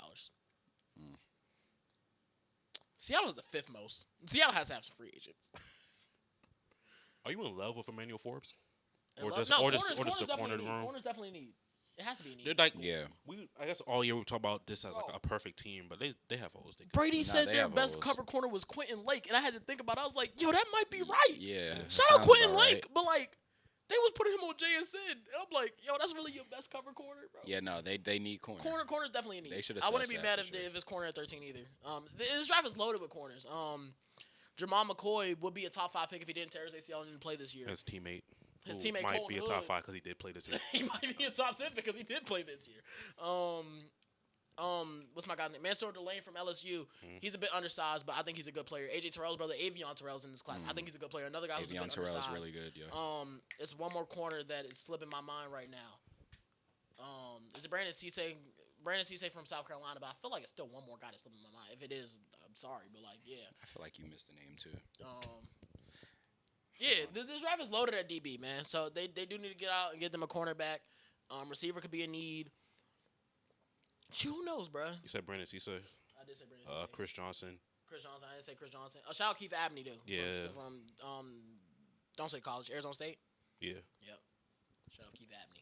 Seattle is the 5th most. Seattle has to have some free agents. Are you in love with Emmanuel Forbes? Corners the corner room? Corners definitely need. It has to be a need. They're like, I guess all year we talk about this as like a perfect team, but they have holes. Brady said their best cover corner was Quentin Lake, and I had to think about it. I was like, yo, that might be right. Yeah. Shout out Quentin Lake, but like, they was putting him on JSN. And I'm like, yo, that's really your best cover corner, bro. Yeah, no, they need corner. Corner's definitely a need. They should I wouldn't be assess mad that if it's corner at 13 either. This draft is loaded with corners. Jamal McCoy would be a top 5 pick if he didn't tear his ACL and didn't play this year. His teammate might be a top 5 because he did play this year. He might be a top 7 because he did play this year. What's my guy's name? Mansour Delane from LSU. He's a bit undersized, but I think he's a good player. AJ Terrell's brother, Avion Terrell's in this class. I think he's a good player. Another guy who's a bit undersized. Terrell's really good, yeah. It's one more corner that is slipping my mind right now. Is it Brandon Cisse? Brandon Cisse from South Carolina, but I feel like it's still one more guy that's slipping my mind. If it is, I'm sorry, but like, yeah. I feel like you missed the name too. Yeah, this draft is loaded at DB, man. So they do need to get out and get them a cornerback. Receiver could be a need. Who knows, bro? You said Brandon Cisse. I did say Brandon Cisse. Chris Johnson. Chris Johnson. I didn't say Chris Johnson. Shout out Keith Abney, though. Yeah. From don't say college. Arizona State. Yeah. Yep. Shout out Keith Abney.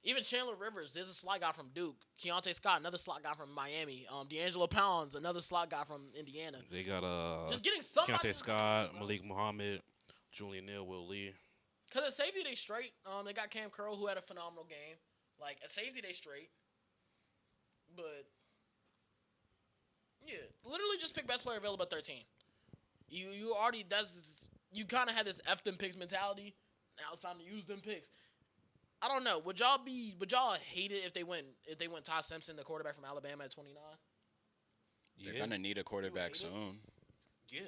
Even Chandler Rivers, there's a slot guy from Duke. Keontae Scott, another slot guy from Miami. D'Angelo Pounds, another slot guy from Indiana. They got just getting somebody. Keontae Scott, Malik Muhammad, Julian Neal, Will Lee. Because at safety, they straight. They got Cam Curl, who had a phenomenal game. Like, at safety, they straight. But, yeah, literally just pick best player available at 13. You already, you kind of had this F them picks mentality. Now it's time to use them picks. I don't know. Would y'all hate it if they went Ty Simpson, the quarterback from Alabama, at 29? Yeah. They're gonna need a quarterback soon. Yeah,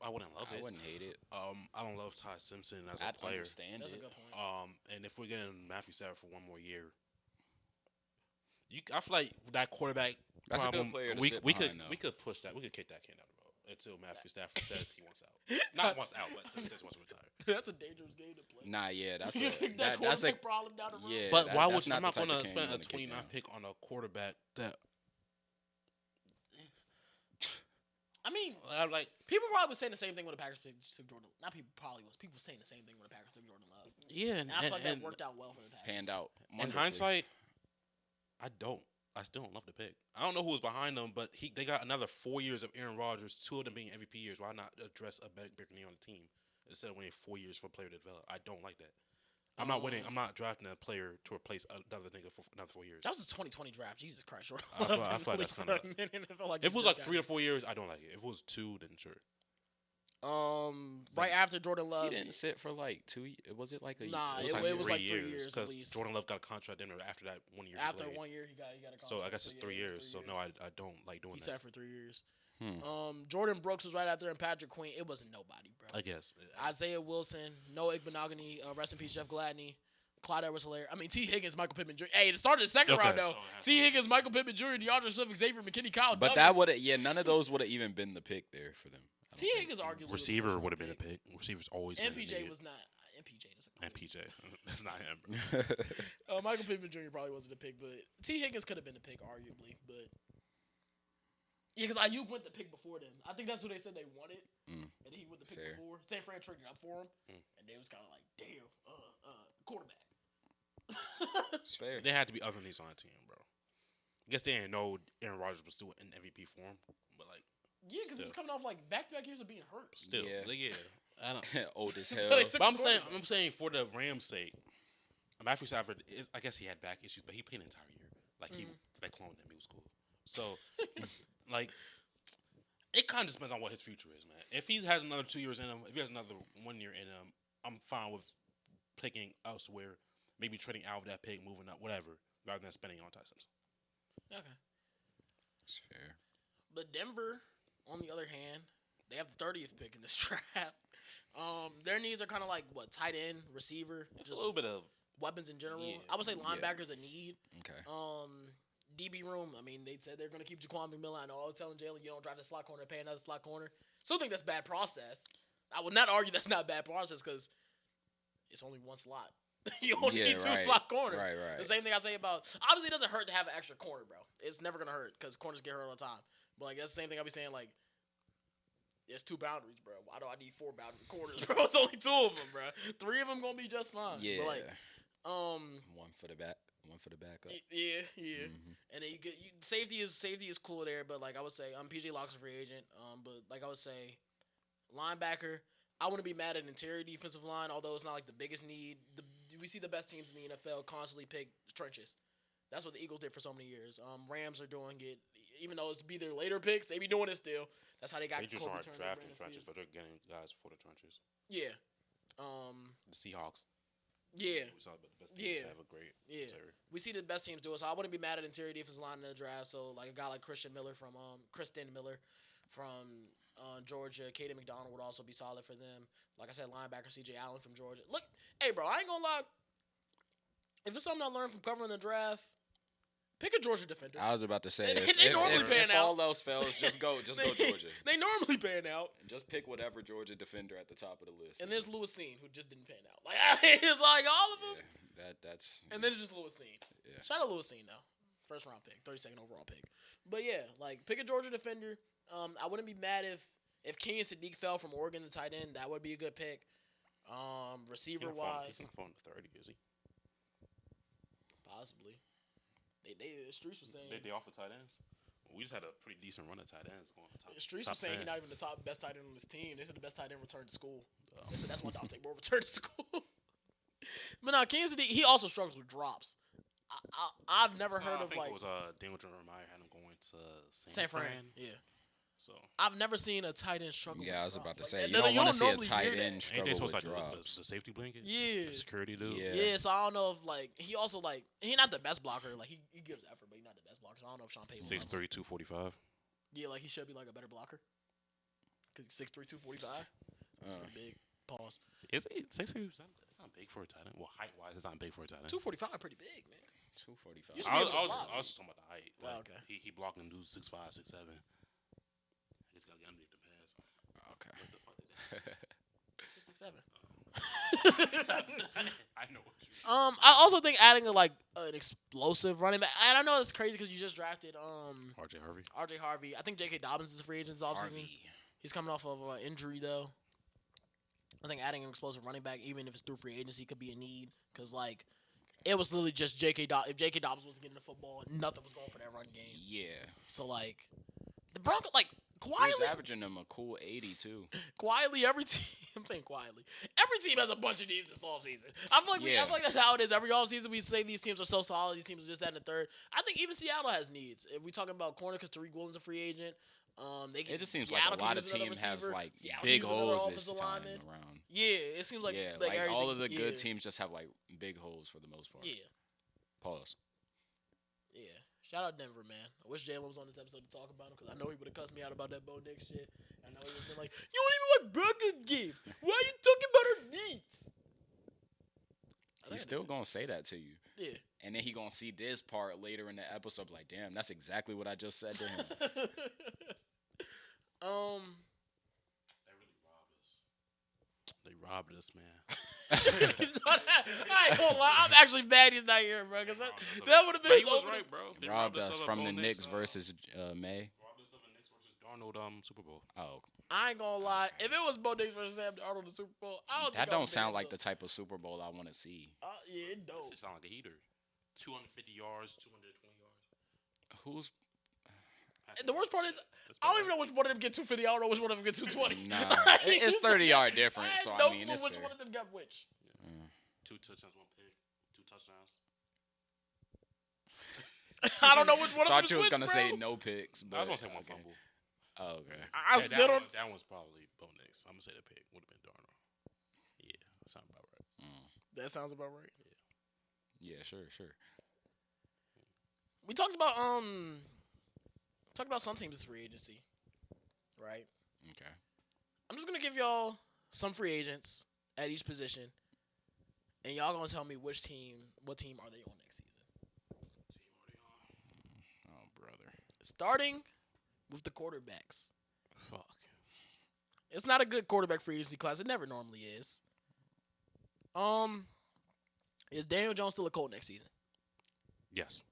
I wouldn't love it. I wouldn't hate it. I don't love Ty Simpson as a player. Understand That's it. a good point. And if we're getting Matthew Stafford for one more year, I feel like that quarterback. That's problem, a good player to we sit we behind, could we could push that. We could kick that can down the road until Matthew Stafford says he wants out. Not wants out, but says he wants to retire. That's a dangerous game to play. Nah, yeah, that's You a kick that's a problem down the road. yeah. But why that's would I'm not the type going of to game spend you a wanna kick 29th down. pick on a quarterback that I mean, like people probably was saying the same thing when the Packers took Jordan. Not people probably was. People saying the same thing when the Packers took Jordan Love. yeah, And I feel like that worked out well for the Packers. panned out. in wonderfully. hindsight, I still don't love the pick. I don't know who was behind them, but they got another 4 years of Aaron Rodgers, 2 of them being MVP years. Why not address a bigger knee on the team instead of waiting 4 years for a player to develop? I don't like that. I'm not winning. I'm not drafting a player to replace another nigga for another 4 years. That was a 2020 draft. Jesus Christ. I feel like that's kinda- If if it was like 3 or 4 years, I don't like it. If it was 2, then sure. Right after Jordan Love. He didn't sit for like 2 years. Was it like a Nah, year? it was like 3 years at because least. Jordan Love got a contract in after that 1 year. After 1 year, he got a contract. So I guess it's yeah, 3 it was years. 3 So no, I don't like doing He that. sat for 3 years. Jordan Brooks was right after, and Patrick Queen. It wasn't nobody, bro. I guess. Isaiah Wilson, Noah Igbenogany, rest in peace, Jeff Gladney, Clyde Edwards-Helaire. I mean, T. Higgins, Michael Pittman Jr. Hey, it started the second round, though. So T. Higgins, Michael Pittman Jr., DeAndre Swift, Xavier McKinney, Kyle But Duggan. that would have, none of those would have even been the pick there for them. T. Higgins arguably Receiver would have been a pick. Receiver's always been a MPJ pick. was not. MPJ. MPJ. That's not him. Michael Pittman Jr. probably wasn't a pick, but T. Higgins could have been a pick, arguably. But yeah, because Ayuk went the pick before them. I think that's who they said they wanted, and he went the pick Fair. before. San Fran traded up for him, and they was kind of like, damn, quarterback. It's fair. There had to be other needs on the team, bro. I guess they didn't know Aaron Rodgers was still in MVP form, but like. Yeah, because he was coming off like back-to-back years of being hurt. Still, Yeah. I don't. Old as So hell. they took But a I'm saying for the Rams' sake, Matthew Stafford I guess he had back issues, but he played an entire year. Like they cloned him. He was cool. So, like, it kind of depends on what his future is, man. If he has another 2 years in him, if he has another 1 year in him, I'm fine with picking elsewhere, maybe trading out of that pick, moving up, whatever, rather than spending on Ty Simpson. Okay. It's fair. But Denver, on the other hand, they have the 30th pick in this draft. Their needs are kind of like, what, tight end, receiver? It's a little bit of weapons in general. Yeah. I would say linebackers a need. Okay. DB room, I mean, they said they're going to keep Jaquan McMillan. I know I was telling Jalen, you don't drive the slot corner, pay another slot corner. Still think that's bad process. I would not argue that's not bad process because it's only one slot. You only need two slot corners. Right. The same thing I say about, obviously it doesn't hurt to have an extra corner, bro. It's never going to hurt because corners get hurt all the time. But like that's the same thing I be saying, like, there's 2 boundaries, bro. Why do I need 4 boundary corners, bro? It's only 2 of them, bro. 3 of them going to be just fine. Yeah. But like, one for the backup. Yeah. And then safety is cool there, but like I would say, PJ Locke's a free agent. But like I would say, linebacker, I wouldn't be mad at interior defensive line, although it's not like the biggest need. We see the best teams in the NFL constantly pick trenches. That's what the Eagles did for so many years. Rams are doing it, even though it's be their later picks, they be doing it still. That's how they got. They just Kobe aren't Turner, drafting Brandon trenches, Fields. so they're getting guys for the trenches. Yeah. The Seahawks. Yeah. We saw the best teams have a great interior. We see the best teams do it, so I wouldn't be mad at interior defensive line in the draft. So like a guy like Kristen Miller from Georgia, Kaden McDonald would also be solid for them. Like I said, linebacker C.J. Allen from Georgia. Look, hey bro, I ain't gonna lie. If it's something I learned from covering the draft, pick a Georgia defender. I was about to say, They normally pan if out. all else fails, just go Georgia. They normally pan out. And just pick whatever Georgia defender at the top of the list. And there's Lewis Seen, who just didn't pan out. Like it's like all of them. Yeah, that's. And then it's just Lewis Seen. Yeah. Shout out Lewis Seen though. First round pick, 32nd overall pick. But yeah, like pick a Georgia defender. I wouldn't be mad if Kenyon Sadiq fell from Oregon to tight end. That would be a good pick. Receiver wise, He's not falling to 30, is he? possibly. The streets was saying. They offer tight ends. We just had a pretty decent run of tight ends going. The streets top was saying 10. he's not even the best tight end on his team. They said the best tight end returned to school. They said that's why Dante Moore returned to school. But now Kansas City, he also struggles with drops. I've never heard of I think like it was Daniel Jeremiah had him going to San Fran. Yeah. So I've never seen a tight end struggle. Yeah, I was with about to drops. say, Like, you don't want to see a normally tight hear that. end ain't struggle they supposed with to like drops. the safety blanket? Yeah. The security dude. Yeah. Yeah, so I don't know if like he also like he's not the best blocker. Like he gives effort, but he's not the best blocker. So I don't know if Sean Payton. 6'3", 245. Yeah, like he should be like a better blocker. Cause he's 6'3", 245. Pretty big. Pause. Is he 6'3"? That's not big for a tight end. Well, height wise, it's not big for a tight end. 245, pretty big, man. 245. You should I be was, able I, to was, block. I was just talking about the height. Like, okay. He blocking dudes 6'5", 6'7". He's got to get underneath the pass. Okay. What the fuck did that? 6'7". I know what you. I also think adding an explosive running back. And I know it's crazy because you just drafted R.J. Harvey. I think J.K. Dobbins is a free agent this offseason. He's coming off of an injury though. I think adding an explosive running back, even if it's through free agency, could be a need because like it was literally just J.K. Dobbins. If J.K. Dobbins wasn't getting the football, nothing was going for that run game. Yeah. So like the Broncos, like He quietly, was averaging them a cool 80 too. quietly every team. I'm saying quietly, every team has a bunch of needs this offseason. I feel like I Yeah. feel like that's how it is. Every offseason we say these teams are so solid. These teams are just that in the third. I think even Seattle has needs. If we talking about corner, because Tariq Woolen's a free agent. They can, It just seems Seattle like a lot of can use another teams have receiver. like Seattle big can use another holes this offensive time lineman. around. Yeah, it seems like Yeah, like all of the everything- good teams just have like big holes for the most part. Yeah, Pause. yeah. Shout out Denver, man. I wish Jalen was on this episode to talk about him because I know he would have cussed me out about that Bo Nix shit. I know he would have been like, "You don't even watch Broncos games. Why are you talking about our needs?" He's still gonna say that to you. Yeah. And then he gonna see this part later in the episode, like, damn, that's exactly what I just said to him. They robbed us, man. I ain't gonna lie. I'm actually mad he's not here, bro. Cause that would have But been. he was right, bro. They Robbed us us of a from Bo the Nix, Knicks versus May. Robbed us of a Knicks versus Darnold Super Bowl. Oh, I ain't gonna lie. If it was Bo Nix versus Sam Darnold in the Super Bowl, I don't. that think I don't would sound pick like it the type of Super Bowl I want to see. Yeah, it don't. It sound like a heater. 250 yards, 220 yards. Who's The worst part is, I don't even know which one of them get 250. I don't know which one of them get 220. nah? It's 30-yard difference, so I don't mean, know it's which fair. one of them got which. 2 touchdowns, 1 pick, 2 touchdowns. I don't know which one of them. Thought you was which, gonna bro. say no picks, but I was gonna say 1 okay. fumble. Oh, okay. I Yeah, still don't. that one's probably Bo Nix. I'm gonna say the pick would have been Darnold. Yeah, that sounds about right. That sounds about right. Yeah, sure. We talked about some teams' free agency, right? Okay. I'm just gonna give y'all some free agents at each position, and y'all gonna tell me what team are they on next season. Oh, brother. Starting with the quarterbacks. Fuck. It's not a good quarterback free agency class. It never normally is. Is Daniel Jones still a Colt next season? Yes.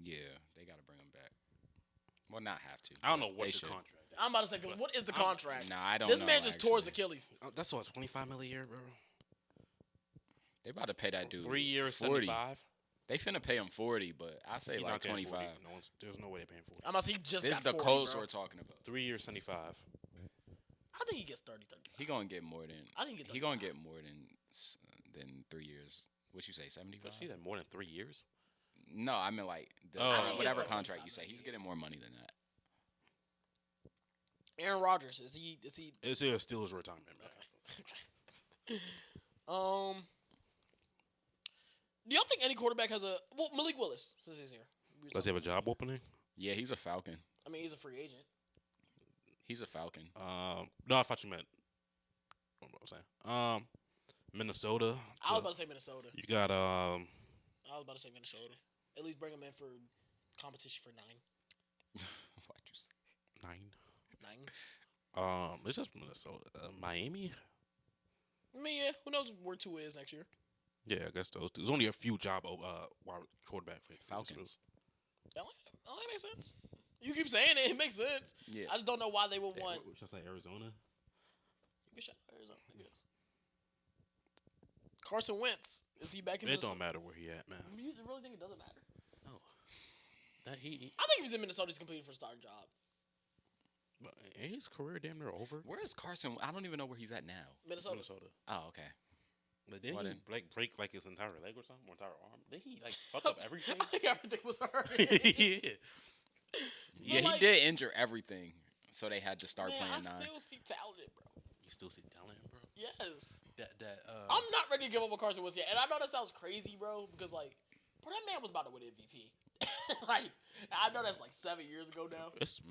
Yeah, they gotta bring him back. Well, not have to. I don't know but what they the should. contract. I'm about to say, 'cause what is the contract? Nah, I don't This know. man just tore his actually. Achilles. That's what, $25 million a year, bro. They about to pay that dude 3 years, 40. 75. They finna pay him 40, but I say He like not getting 25. 40. There's no way they're paying 40. I'm about to say he just This is got the 40, Colts bro. we're talking about. 3 years, 75. I think he gets 30, 35. He gonna get more than. I think he gets he gonna get more than 3 years. What you say, 75? She's had more than 3 years. No, I mean like the, Oh. I think whatever it's like contract you say. 25 He's getting more money than that. Aaron Rodgers, is he It's a Steelers retirement, man. Do y'all think any quarterback has a Malik Willis, since he's here. Does he have a job opening? Yeah, he's a Falcon. I mean, he's a free agent. He's a Falcon. No, I thought you meant. What was I saying? Minnesota. I was about to say Minnesota. You got I was about to say Minnesota. At least bring him in for competition for 9. Why'd you say? 9. It's just Minnesota. Miami. I mean, yeah. Who knows where 2 is next year? Yeah, I guess those two. There's only a few job quarterback for Falcons. That makes sense. You keep saying it. It makes sense. Yeah. I just don't know why they would want. Should I say Arizona? You can shout out Arizona, I guess. Carson Wentz. Is he back in It Minnesota? don't matter where he at, man. You really think it doesn't matter? No. That he I think if he's in Minnesota, he's competing for a starting job. but ain't his career damn near over? Where is Carson? I don't even know where he's at now. Minnesota. Oh, okay. Like, didn't Why he then? break like his entire leg or something, or entire arm? Did he like fuck up everything? I think everything was hurt. Yeah. Yeah, like- he did injure everything, so they had to start Man, playing I 9. still see talented, bro. You still see talent, bro. Yes. I'm I'm not ready to give up on Carson Wentz yet. And I know that sounds crazy, bro, because, like, bro, that man was about to win MVP. Like, I know that's, like, 7 years ago now. It's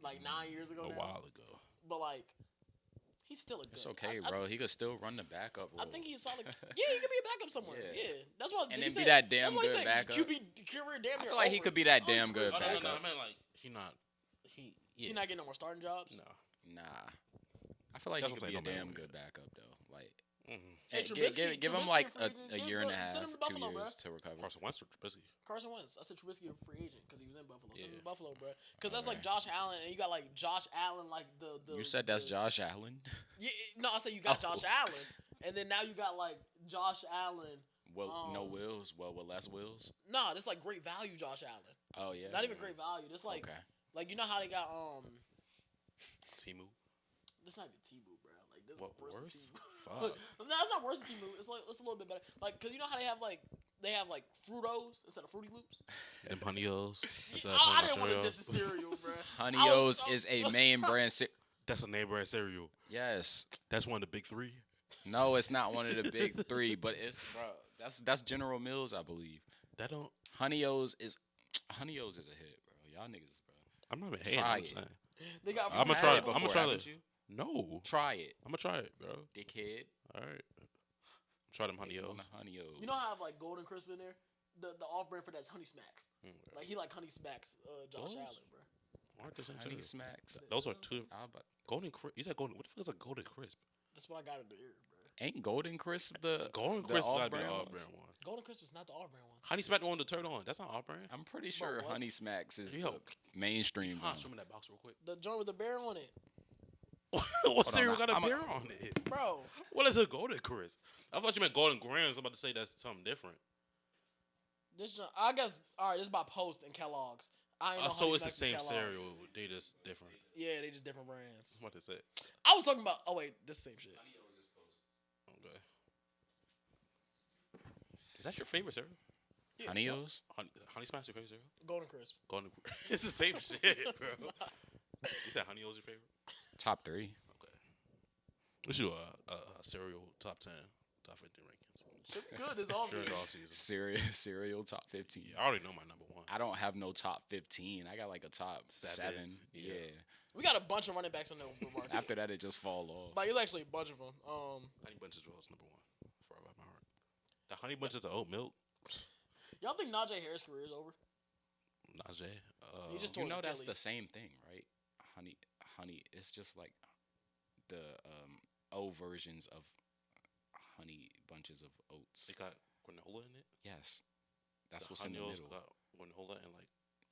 Like, 9 years ago a now. while ago. But, like, he's still a good. It's okay, bro. He could still run the backup role. I think he's solid. Yeah, he could be a backup somewhere. Yeah. Yeah. That's why And he then be said, that damn that's why he good said backup. QB career damn I near feel like he over. could be that Oh, damn he's good No, backup. I mean like he not. He's not getting no more starting jobs. No. Nah. I feel like That's he what could I'm be a saying, no damn matter good backup, though. Like, Mm-hmm. Hey, give him Trubisky like a free a agent. year and a Send half, him to 2 Buffalo, years bruh. to recover. Carson Wentz or Trubisky? Carson Wentz. I said Trubisky a free agent because he was in Buffalo. Send him Yeah. to Buffalo, bro. Because that's Okay. like Josh Allen, and you got like Josh Allen, like the. You said that's the, Josh Allen? Yeah, no, I said you got Oh. Josh Allen, and then now you got like Josh Allen. Well, no Wills. Well, with less Wills. Nah, this like great value Josh Allen. Oh yeah. Not even great value. This like Okay. like you know how they got Timu. This not even T-Move, bro. Like this What, is worse. worse? Than T-Move. Fuck. No, it's not worse than T-Move. It's a little bit better. Like, cause you know how they have like they have like Fruitos instead of Fruity Loops. Them Honey-O's. I didn't want to diss the cereal, bro. Honey-O's is a main brand. That's a name brand cereal. Yes. That's one of the big three. No, it's not one of the big three, but it's bro. That's General Mills, I believe. That don't. Honey-O's is a hit, bro. Y'all niggas, bro. I'm not even hating. Try I'm it. saying. They got. I'm gonna try it. I'm Before, gonna try haven't it. you? No. Try it, I'm gonna try it, bro. dickhead. All right. Try them On Honey-O's. the Honey-O's. You know how I have like Golden Crisp in there? The off brand for that's Honey Smacks. Like he like Honey Smacks. Josh Those? Allen, bro. Aren't the same Honey cereal? Smacks. Those are two. How about- Golden Crisp. You said Golden. What the fuck is a Golden Crisp? That's what I got in the ear, bro. Ain't Golden Crisp the Golden the Crisp gotta be off-brand the ones? off-brand one. Golden Crisp is not the off brand one. Honey Smack the one to turn on. That's not off-brand. I'm pretty sure what? Honey Smacks is Yo. the mainstream one. Show me that box real quick. The joint with the bear on it, What cereal on, got a I'm a- beer on it? bro. What is a Golden Crisp? I thought you meant Golden Grams. I'm about to say that's something different. This joint, I guess. All right, this is by Post and Kellogg's. I ain't know So Honey it's the Smacks same and Kellogg's. cereal. They just different. Yeah, they just different brands. What they say? I was talking about. Oh wait, this same shit. Okay. Is that your favorite cereal? Yeah. Honey-O's? Honey Smacks your favorite cereal? Golden Crisp. Golden. It's the same shit, bro. You said Honey-O's your favorite? Top 3. Okay. We should do a cereal top 10, top 15 rankings. Should be good. It's all Sure, season. it's off season. Cereal top 15. I already know my number one. I don't have no top 15. I got like a top 7. Yeah. Yeah. We got a bunch of running backs on the market. After that, it just fall off. Like, it's actually a bunch of them. Honey Bunches of Oats number one. Far by my heart. The Honey Bunches of Oat Milk. Y'all think Najee Harris' career is over? Najee. He just You tore know his that's the Achilles. same thing, right? Honey. It's just like the O versions of Honey Bunches of Oats. They got granola in it. Yes, that's The what's in the Honey-O's middle. got granola and like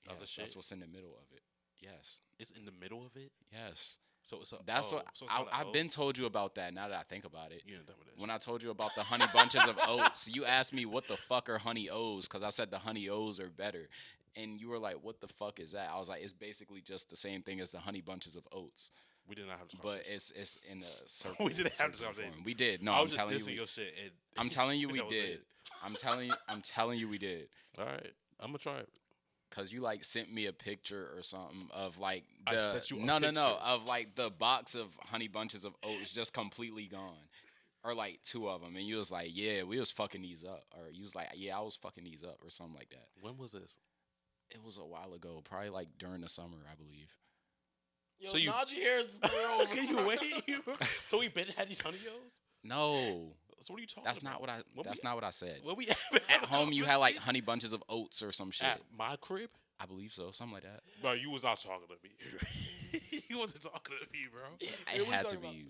other Yes, shit. that's what's in the middle of it. Yes, It's in the middle of it. yes. So it's a That's O. what So it's not I've O. been told you about that. Now that I think about it, You didn't tell me that. when I told you about the Honey Bunches of Oats, you asked me what the fuck are Honey O's because I said the Honey O's are better, and you were like, "What the fuck is that?" I was like, "It's basically just the same thing as the Honey Bunches of Oats, We did not have this but conversation. it's in a circle." We didn't have this circle conversation. form. We did. No, I I'm was just telling dissing you. your shit. And I'm telling you we that was did. it. I'm telling you we did. All right, I'm gonna try it. Cause you like sent me a picture or something of like I the sent you a no picture. of like the box of Honey Bunches of Oats just completely gone, or like 2 of them, and you was like, yeah, we was fucking these up, or you was like, yeah, I was fucking these up, or something like that. When was this? It was a while ago, probably like during the summer, I believe. Yo, So you- Najee Harris' career over. Can you wait? So we been had these Honey-O's? No, So what are you talking that's about? not what I. When That's we- not what I said. When we At home, you had like Honey Bunches of Oats or some shit. at my crib? I believe so, something like that. Bro, you was not talking to me. You wasn't talking to me, bro. It what you had to talking be about? you.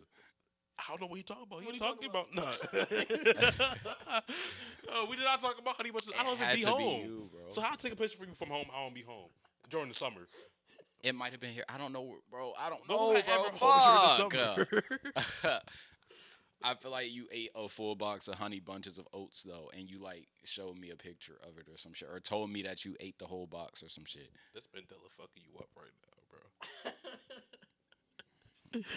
I don't know what you talking about. What You are you talking talking about nothing. We did not talk about Honey Bunches. I don't It had even to be be home. you, bro. So how I take a picture for you from home? I don't be home during the summer. It might have been here. I don't know, bro. I don't When know, was I bro. ever home during the Fuck. summer? I feel like you ate a full box of Honey Bunches of Oats though, and you like showed me a picture of it or some shit, or told me that you ate the whole box or some shit. That's Mandela fucking you up right now, bro.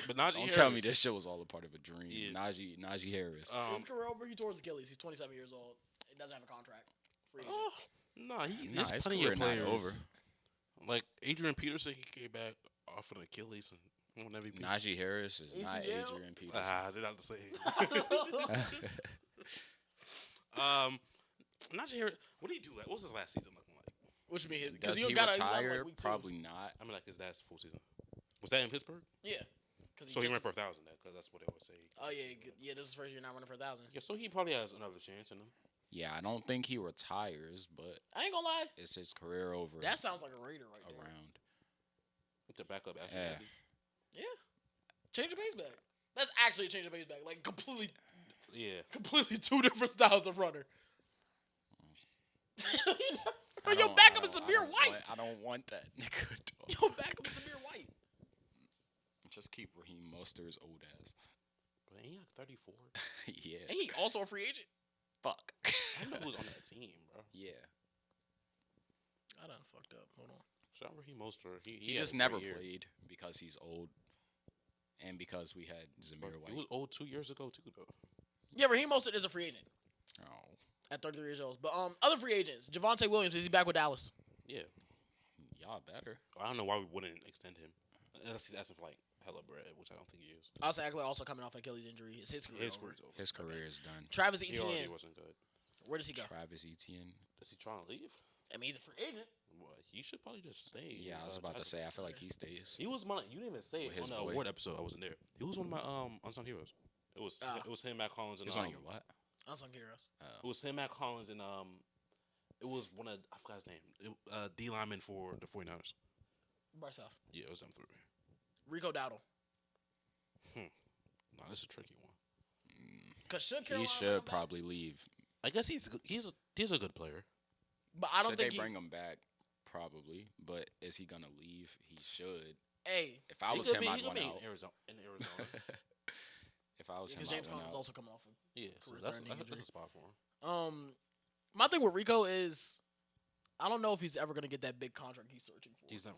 But Najee Don't Harris, tell me this shit was all a part of a dream. Yeah. Najee Harris. His career over. He tore his Achilles. He's 27 years old. He doesn't have a contract. Free agent. Nah, Nah, there's his plenty career of not players. over. Like Adrian Peterson, he came back off an Achilles and won MVP. Najee Harris is not ACL? Adrian Peterson. They're not the same. Najee Harris, what did he do? Like, what was his last season looking like? What you mean his? Does he he got retire? like week 2. Probably not. I mean, like his last full season. Was that in Pittsburgh? Yeah. So he ran for 1,000. Because that's what they always say. Oh yeah. This is his first year not running for 1,000. Yeah, so he probably has another chance in him. Yeah, I don't think he retires, but I ain't gonna lie. it's his career over. That sounds like a Raider right there. around. To back up after Yeah. Matthew. Yeah. Change the pace back. That's actually a change of pace back. Like completely 2 different styles of runner. Bro, your backup is Samir White. I don't want that nigga. dog. Your backup is Samir White. Just keep Raheem Mostert's old ass. But ain't like 34. Yeah. And he also a free agent. Fuck. I know who's on that team, bro. Yeah. I done fucked up. Hold on. Shout out Raheem Mostert. He had just a never great year. played because he's old, and because we had Bro, Zamir he was White. old 2 years ago too, though. Yeah, Raheem Mostert is a free agent. Oh. At 33 years old. But other free agents. Javonte Williams, is he back with Dallas? Yeah. Y'all better. I don't know why we wouldn't extend him. Unless he's asking for, like, hella bread, which I don't think he is. Also, Eckler also coming off Achilles injury. His career His over. career's over. His career is done. Travis He already Etienne. wasn't good. Where does he go? Travis Etienne. Is he trying to leave? I mean, he's a free agent. Well, he should probably just stay. Yeah, I was about to say. I feel like he stays. He was my. You didn't even say With it his on the boy. award episode. I wasn't there. He was one of my unsung heroes. It was him, Matt Collins, and He's one of your what? Unsung heroes. it was him, Matt Collins, and it was one of I forgot his name. D lineman for the 49ers. Bryce Huff. Yeah, it was them three. Rico Dowdle. No, that's a tricky one. Because should He Carolina should run back? probably leave. I guess he's a good player. But I don't Should think they bring him back? Probably. But is he gonna leave? He should. Hey, If I He was could him, be- I'd he could want be out. in Arizona. If I was him, because James I'd want Conner's out. also coming off. Yeah, so Career-threatening that's injury. a spot for him. My thing with Rico is I don't know if he's ever gonna get that big contract he's searching for. He's not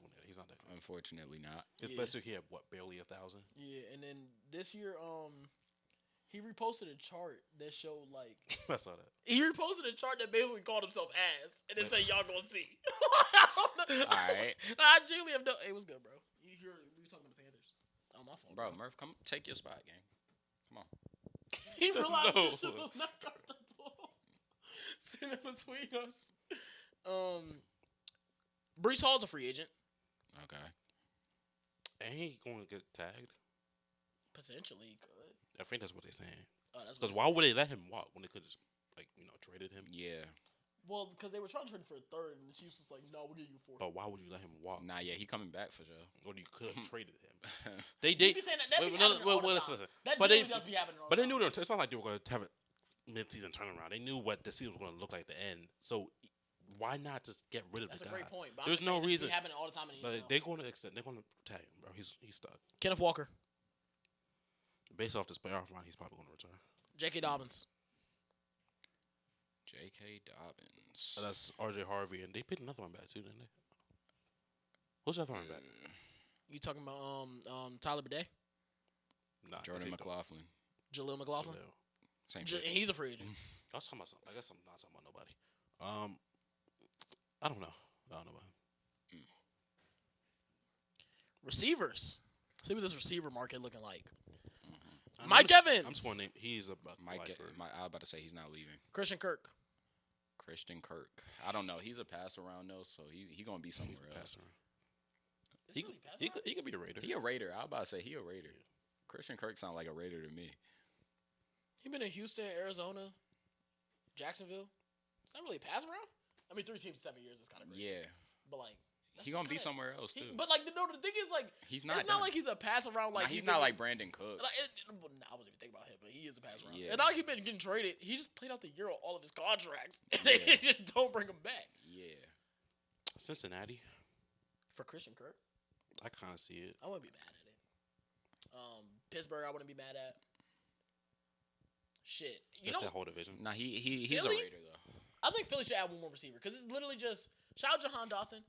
that good. Unfortunately, not. Especially he had barely 1,000. Yeah, and then this year, he reposted a chart that showed like I saw that. he reposted a chart that basically called himself ass, and it said y'all gonna see. All right, I genuinely have no. It was good, bro. We were talking about the Panthers. Oh, my fault, bro. Murph, come take your spot, gang. Come on. He realized no- this shit was not comfortable. Sitting in between us. Brees Hall's a free agent. Okay. And he going to get tagged. Potentially, he could. I think that's what they're saying. Oh, that's Because what why would they let him walk when they could just traded him? Yeah. Well, because they were trying to trade him for a third, and the Chiefs was like, "No, we'll give you a fourth." But why would you let him walk? Nah, yeah, he coming back for sure. Or you could have traded him. They You did. be saying that be happening all the time. Listen. That But they, genuinely does be happening all but the they time. knew it's not like they were going to have a mid-season turnaround. They knew what the season was going to look like at the end. So why not just get rid of That's the a guy? great point. But There's I'm just no saying reason. This be happening all the time in the But NFL. they're going to extend. They're going to tag him, bro. He's stuck. Kenneth Walker, Based off this playoff run, he's probably going to return. J.K. Dobbins, J.K. Dobbins. That's R.J. Harvey, and they picked another one back too, didn't they? Who's that one back? you talking about Tyler Bidet, Nah, Jordan they- McLaughlin. Jaleel McLaughlin? Jaleel. Same shit. He's a free agent. I was talking about something. I guess I'm not talking about nobody. I don't know. I don't know about him. Receivers. See what this receiver market looking like. I'm Mike just- Evans. I'm just going to name. He's a Mike, lifer. I was about to say he's not leaving. Christian Kirk. Christian Kirk. I don't know. He's a pass around though, so he gonna be somewhere He's a else. passer. Is He, really pass he, around? could, he could be a Raider. He a Raider. I was about to say he a Raider. Christian Kirk sound like a Raider to me. He been in Houston, Arizona, Jacksonville. It's not really a pass around. I mean, 3 teams in 7 years is kind of crazy. Yeah, But like, that's he just gonna be kinda- somewhere else too. But like, the thing is like, He's not. it's not done. like he's a pass around. Like Nah, he's been- not like Brandon Cooks. Like, I wasn't even thinking about him, but he is a pass around. Yeah. It's not like he's been getting traded. He just played out the year on all of his contracts. And Yeah. they just don't bring him back. Yeah. Cincinnati. For Christian Kirk, I kind of see it. I wouldn't be mad at it. Pittsburgh, I wouldn't be mad at. Shit, you Just know, that whole division. Nah, he's Philly? a Raider though. I think Philly should add one more receiver because it's literally just shout out Jahan Dawson,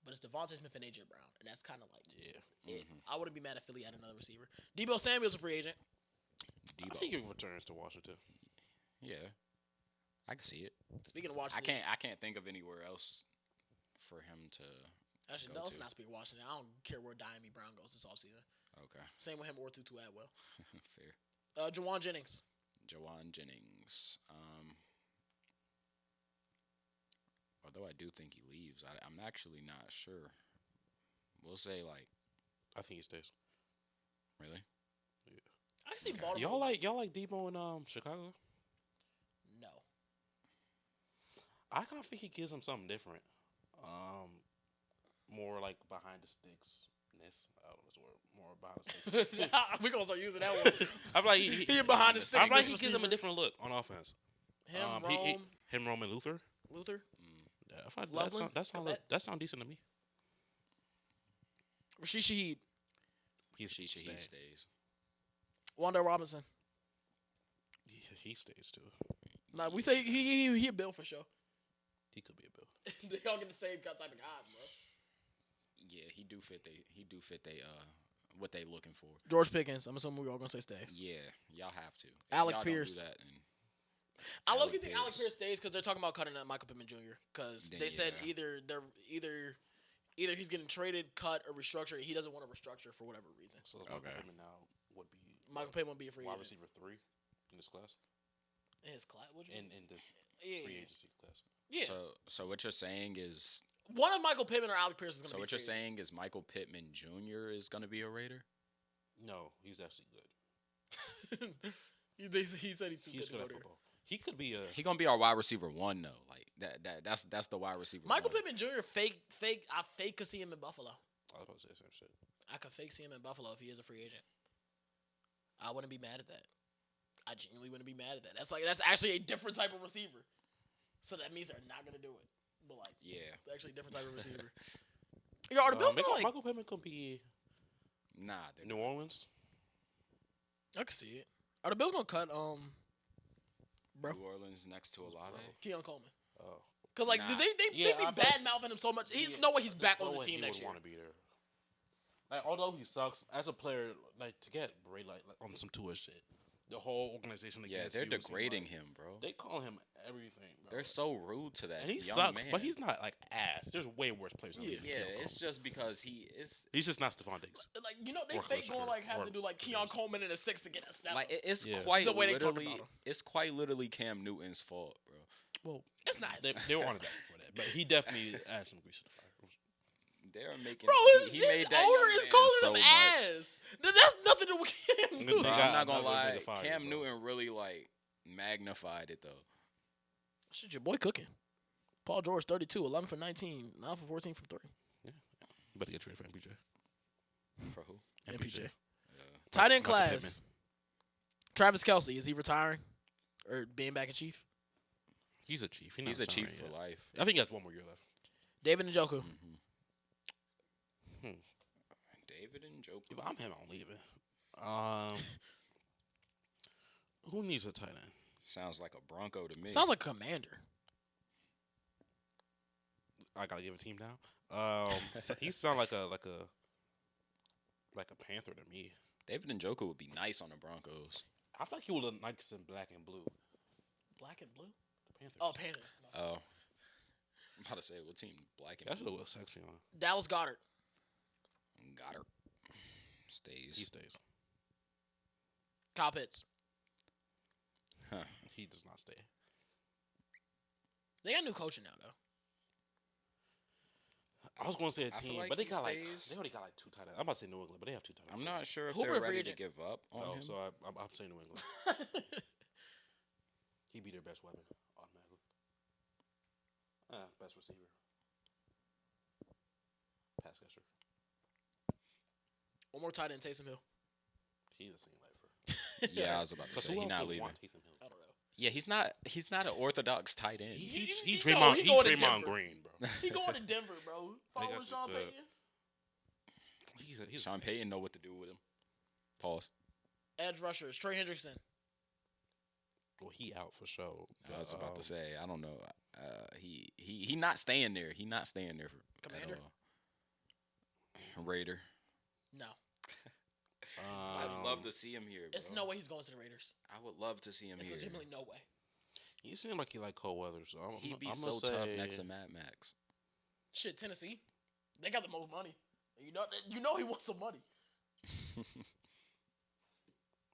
but it's Devontae Smith and AJ Brown, and that's kind of like Yeah. it. I wouldn't be mad if Philly had another receiver. Debo Samuel's a free agent. I Debo. think he returns to Washington. Yeah, I can see it. Speaking of Washington, I can't think of anywhere else for him to. Actually, go no, let's to. not speak of Washington. I don't care where Diami Brown goes this offseason. Okay, Same with him or Tutu Atwell. fair. Jawan Jennings. Jawan Jennings. Although I do think he leaves, I'm actually not sure. We'll say like, I think he stays. really? I see Okay. Baltimore. Y'all like Debo in Chicago? No. I kind of think he gives him something different. More like behind the sticks. I don't know this word. More behind the sticks. We're going to start using that one. I feel like He behind the I sticks. feel like he best gives him a receiver. different look on offense. Him, He- Rome, him, Roman Luther. Luther, Yeah, I feel like Loveland? that sound decent to me. Rashid Shaheed, He staying. stays. Wanda Robinson. He stays too. Nah, we say he a Bill for sure. He could be a Bill. They all get the same type of guys, bro. Yeah, he do fit they what they looking for. George Pickens. I'm assuming we all gonna say stays. Yeah, y'all have to. If Alec y'all Pierce. Don't do that, and I Alec look think Alec Pierce. Pierce stays because they're talking about cutting out Michael Pittman Jr. Because Then, they said yeah. either he's getting traded, cut, or restructured. He doesn't want to restructure for whatever reason. So Okay. Michael Pittman now would be Michael Pittman will be a free wide agent. receiver 3 in this class. In his class, would you? In this Yeah, free yeah. agency class. Yeah. So what you're saying is One of Michael Pittman or Alec Pierce is going to so be what you're free saying is Michael Pittman Jr. is gonna be a Raider. No, he's actually good. agent. he said he's too He's good to good go at there. football. He could be a. He gonna be our wide receiver 1 though. Like that's the wide receiver. Michael 1. Pittman Jr. I fake could see him in Buffalo. I was about to say the same shit. I could fake see him in Buffalo if he is a free agent. I wouldn't be mad at that. I genuinely wouldn't be mad at that. That's actually a different type of receiver. So that means they're not gonna do it. But like, Yeah. they're actually a different type of receiver. Yo, are the Bills gonna Michael Pittman could be Nah, they're New Orleans. I can see it. Are the Bills gonna cut bro New Orleans next to Olave. Keon Coleman? Oh, Because like Nah. they Yeah, be I feel bad mouthing him so much. He's no way he's back on this team next year. Want to be there. Like, although he sucks as a player, like to get Brady like on some tour shit, the whole organization. Yeah, against they're you seem degrading like- him, bro. They call him everything. Bro. They're so rude to that. and he young sucks, man. but he's not like ass. There's way worse players. Than Yeah. him. Yeah, it's just because he is He's just not Stephon Diggs. Like they Or fake Christopher, going like have or to do like Keon Coleman in a 6 to get a 7. like it's Yeah. quite The way they talk literally about him. it's quite literally Cam Newton's fault, bro. Well, It's not his They, fault. they were on his back before that, but he definitely added some grease to the fire. They're making Bro, he his made that owner young is man calling so him much. ass. That's nothing to do with Cam They Newton. Bro, got I'm not gonna another lie. nigga fired, Cam bro. Newton really like magnified it though. Shit, your boy cooking. Paul George, 32, 11 for 19, 9 for 14 from 3. Better get traded for MPJ. For who? MPJ. Yeah. Tight end Michael class. Travis Kelce, is he retiring? Or being back in chief? He's a chief. He's a chief for life. I think he has one more year left. David Njoku. David and Joker. If I'm him, I'm leaving. Who needs a tight end? Sounds like a Bronco to me. Sounds like a commander. I gotta give a team now. He sounds like a Panther to me. David and Joker would be nice on the Broncos. I feel like he would look nice in black and blue. Black and blue? The Panthers. Oh, Panthers. Oh. I'm about to say what team black and That should blue. look sexy on. Dallas Goddard. Got her. Stays. He stays. Kyle Pitts. He does not stay. They got new coaching now, though. I was going to say a I feel team, like but they he got stays. they already got like 2 tight ends. I'm about to say New England, but they have 2 tight ends. I'm not sure if Hooper they're free ready agent. to give up on him. So I'm saying New England. He'd be their best weapon automatically. Best receiver. Pass catcher. One more tight end, Taysom Hill. He's the same lifer. Yeah, I was about to Because say who he's else not would leaving. want Taysom Hill? I don't know. Yeah, he's not an orthodox tight end. He he Draymond. he He going to Draymond Denver. Green, bro. He going to Denver, bro. Following Niggas, Sean Payton. He's Sean Payton know what to do with him. Pause. Edge rushers, Trey Hendrickson. Well, he out for sure. I was about to say, I don't know. He not staying there. He not staying there for Commander? at all. Raider. No. I would love to see him here. Bro. It's no way he's going to the Raiders. I would love to see him It's here. legitimately no way. He seemed like he like cold weather, so He'd be I'm so gonna tough say- next to Mad Max. Shit, Tennessee. They got the most money. You know he wants some money.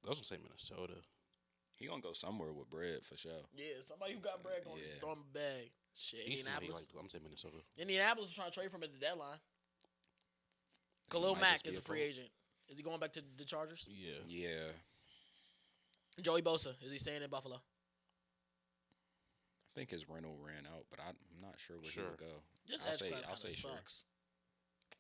I was gonna say Minnesota. He gonna go somewhere with bread for sure. Yeah, somebody who got bread going to Yeah. throw him a bag. Shit, He seemed like, Indianapolis. I'm saying Minnesota. Indianapolis was trying to trade for him at the deadline. He Khalil might Mack just be is a a free fool. agent. Is he going back to the Chargers? Yeah. Yeah, Joey Bosa, is he staying in Buffalo? I think his rental ran out, but I'm not sure where he Sure. would go. This I'll edge say- class I'll kind of say sure. sucks.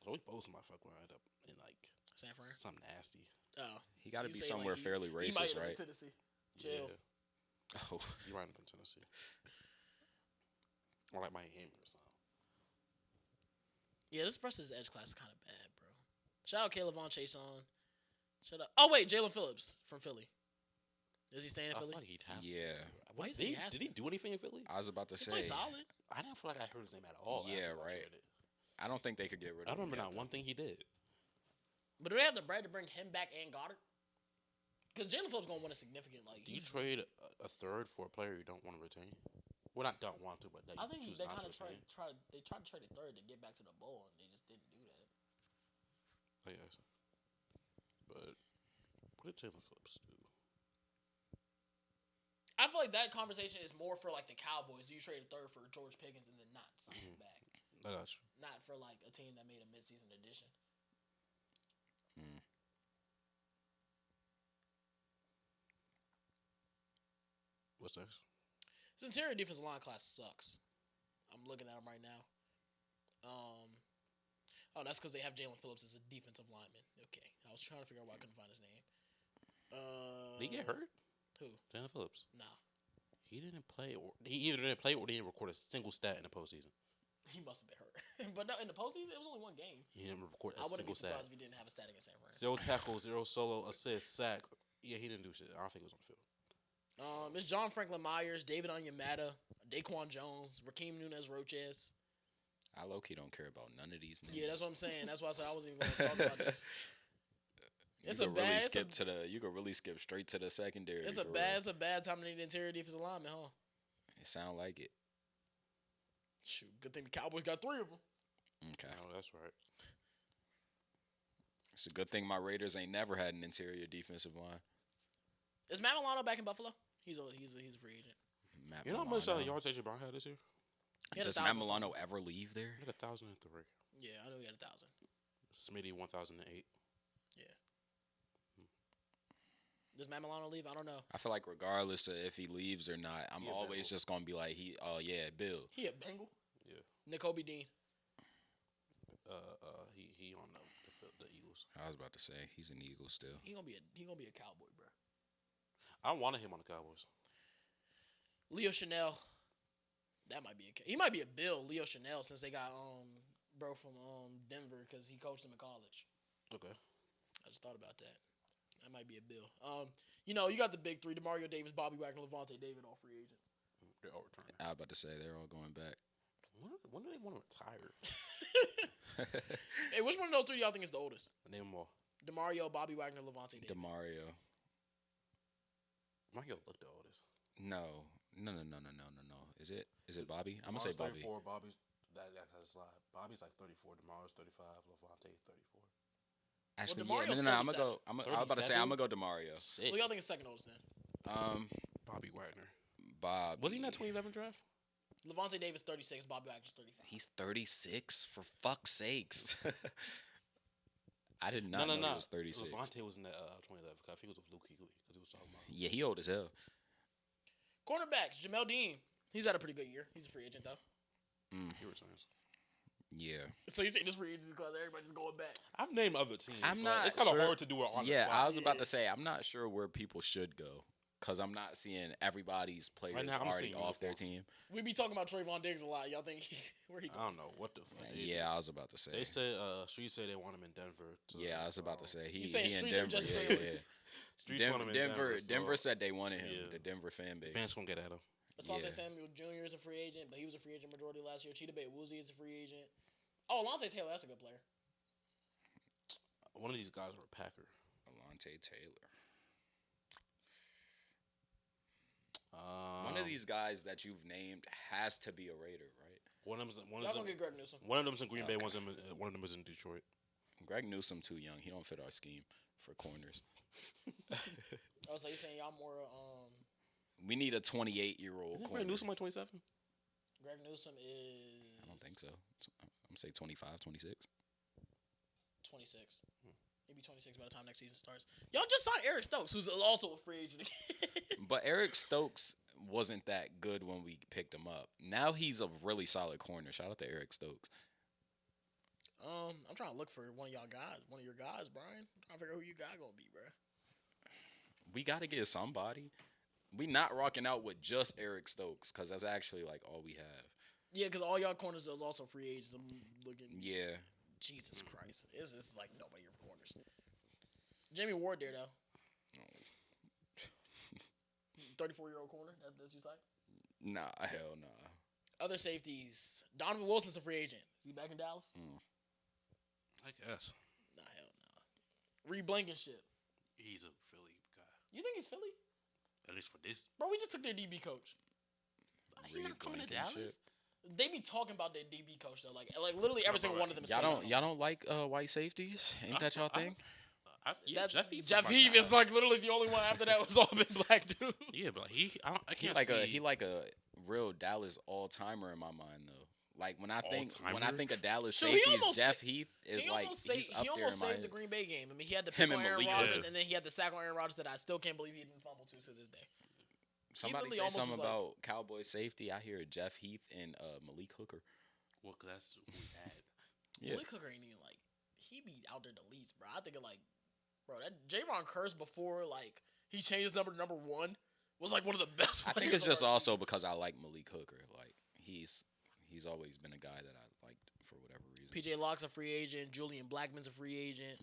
Joey Bosa might fuck around up in like San Fran? something nasty. Oh. He got to You be say, somewhere like, fairly He might racist, end up in right? Tennessee. Chill. Yeah. Oh, You right up in Tennessee. Or like Miami or something. Yeah, this rest of his edge class is kind of bad, bro. Shout out Caleb Von Chason. Shout out. Oh, wait, Jalen Phillips from Philly. Is he staying in I Philly? feel like he'd have Yeah. to. Why What, is did he he, has did to? he do anything in Philly? I was about to He say. played solid. I didn't feel like I heard his name at all. Yeah, after I right. traded. I don't think they could get rid I of don't remember him. not one thing he did. But do they have the bread to bring him back and Goddard? Because Jalen Phillips gonna win a significant Do you trade a third for a player you don't want to retain? Well, not don't want to, but that I you think choose they not kind to of retain. tried to trade a third to get back to the bowl, and they just didn't do that. I guess. But what did Jalen Phillips do? I feel like that conversation is more for like the Cowboys. Do you trade a third for George Pickens and then not sign him back? I got you. Not for like a team that made a midseason addition. What's next? His interior defensive line class sucks. I'm looking at him right now. Oh, that's because they have Jalen Phillips as a defensive lineman. Okay, I was trying to figure out why I couldn't find his name. Did he get hurt? Who? Jalen Phillips. Nah, He didn't play, or he either didn't play or he didn't record a single stat in the postseason. he must have been hurt. But no, in the postseason, it was only one game. He didn't record I a wouldn't be single stat. surprised if he didn't have a stat against San Fran. 0 tackles, 0 solo assists, sacks. Yeah, he didn't do shit. I don't think he was on the field. It's John Franklin Myers, David Onyemata, Daquan Jones, Raheem Nunez Roches. I low-key don't care about none of these names. Yeah, that's what I'm saying. That's why I said I wasn't even going to talk about this. You could really skip straight to the secondary. It's a bad time to need interior defensive lineman, huh? It sound like it. Shoot, good thing the Cowboys got 3 of them. Okay. No, that's right. It's a good thing my Raiders ain't never had an interior defensive line. Is Matt Milano back in Buffalo? He's a free agent. Matt You know how much yards AJ Brown had this year? Does Matt Milano ever leave there? He had 1,003. Yeah, I know he had 1,000. Smitty 1,008. Yeah. Does Matt Milano leave? I don't know. I feel like regardless of if he leaves or not, I'm He a always Bengal. just gonna be like, Bill. He a Bengal? Yeah. N'Kobe Dean. He on the Eagles. I was about to say he's an Eagle still. He gonna be a Cowboy, bro. I wanted him on the Cowboys. Leo Chanel. That might be he might be a Bill, Leo Chanel, since they got bro from Denver because he coached him in college. Okay. I just thought about that. That might be a Bill. You got the big 3: DeMario Davis, Bobby Wagner, Levante David, all free agents. They're all returning. I was about to say they're all going back. When do they want to retire? Hey, which one of those 3 do y'all think is the oldest? Name them all. DeMario, Bobby Wagner, Levante David. DeMario. Mario look the oldest. No. Is it Bobby? I'm gonna say Bobby. 34. Bobby's that's a slide. Bobby's like 34. DeMario's 35. Levante 34. Actually, DeMario's I'm gonna 37. go. I was about to say I'm gonna go DeMario. Shit. Who y'all think is second oldest then? Bobby Wagner. Bob. Was he in that 2011 draft? Levante Davis 36, Bobby Wagner's 35. He's 36 for fuck's sakes. I did not know he was 36. Levante was in that 2011. I think it was with Luke Kuechly because he was talking about. Yeah, he old as hell. Cornerbacks, Jamel Dean. He's had a pretty good year. He's a free agent though. He returns. Yeah. So you take this free agent because everybody's going back. I've named other teams. I'm not. It's kind of sure. hard to do it on the Yeah, spot. I was about to say I'm not sure where people should go because I'm not seeing everybody's players Right now, I'm already seeing off their uniforms. team. We be talking about Trayvon Diggs a lot. Y'all think where he I going? don't know what the fuck. Yeah, I was about to say. They said Street said they want him in Denver. Yeah, I was about to say he saying in Streets or Denver. just Yeah, Taylor? yeah. Street want him in Denver. Denver said they wanted him. Yeah. The Denver fan base. Fans gonna get at him. Asante Yeah. Samuel Jr. is a free agent, but he was a free agent majority last year. Cheetah Bay Woozy is a free agent. Oh, Alontae Taylor, that's a good player. One of these guys are a Packer. Alontae Taylor. One of these guys that you've named has to be a Raider, right? One of Y'all gonna get Greg Newsom. One of them's in Green Bay. Okay. One of them is in Detroit. Greg Newsom too young. He don't fit our scheme for corners. Oh, so you saying y'all more We need a 28-year-old Isn't corner. Greg Newsom like 27? Greg Newsom is I don't think so. I'm gonna say 25, 26. 26. Maybe 26 by the time next season starts. Y'all just signed Eric Stokes, who's also a free agent. But Eric Stokes wasn't that good when we picked him up. Now he's a really solid corner. Shout out to Eric Stokes. I'm trying to look for one of your guys, Brian. I'm trying to figure out who you guy gonna be, bro. We got to get somebody. We not rocking out with just Eric Stokes because that's actually like all we have. Yeah, because all y'all corners is also free agents. I'm looking. Yeah. Jesus Christ. This is like nobody here for corners. Jamie Ward there, though. 34-year-old corner. That's your site? Nah, hell nah. Other safeties. Donovan Wilson's a free agent. Is he back in Dallas? I guess. Nah, hell no. Reed Blankenship. He's a Philly guy. You think he's Philly? At least for this. Bro, we just took their DB coach. He not coming to Dallas? Shit. They be talking about their DB coach though, like literally every single one of them is. Y'all don't like white safeties? Ain't that y'all thing? Jeff Heath is like literally the only one after that was all been black dude. Yeah, but I can't see. He like a real Dallas all timer in my mind though. Like when I think of Dallas So safeties, Jeff Heath is he like almost he's up he there almost in my saved the Green Bay game. I mean, he had the Him pick on and Aaron Malik Rodgers, Hooker. and then he had the sack on Aaron Rodgers that I still can't believe he didn't fumble to this day. Somebody literally say almost something was like- about Cowboy safety. I hear Jeff Heath and Malik Hooker. Well, 'cause that's who we had. Yeah. Malik Hooker ain't even like he be out there the least, bro. I think of like, bro, that Javon Curse before like he changed his number to number 1 was like one of the best. I think it's just also because I like Malik Hooker. Like he's always been a guy that I liked for whatever reason. PJ Locke's a free agent. Julian Blackman's a free agent.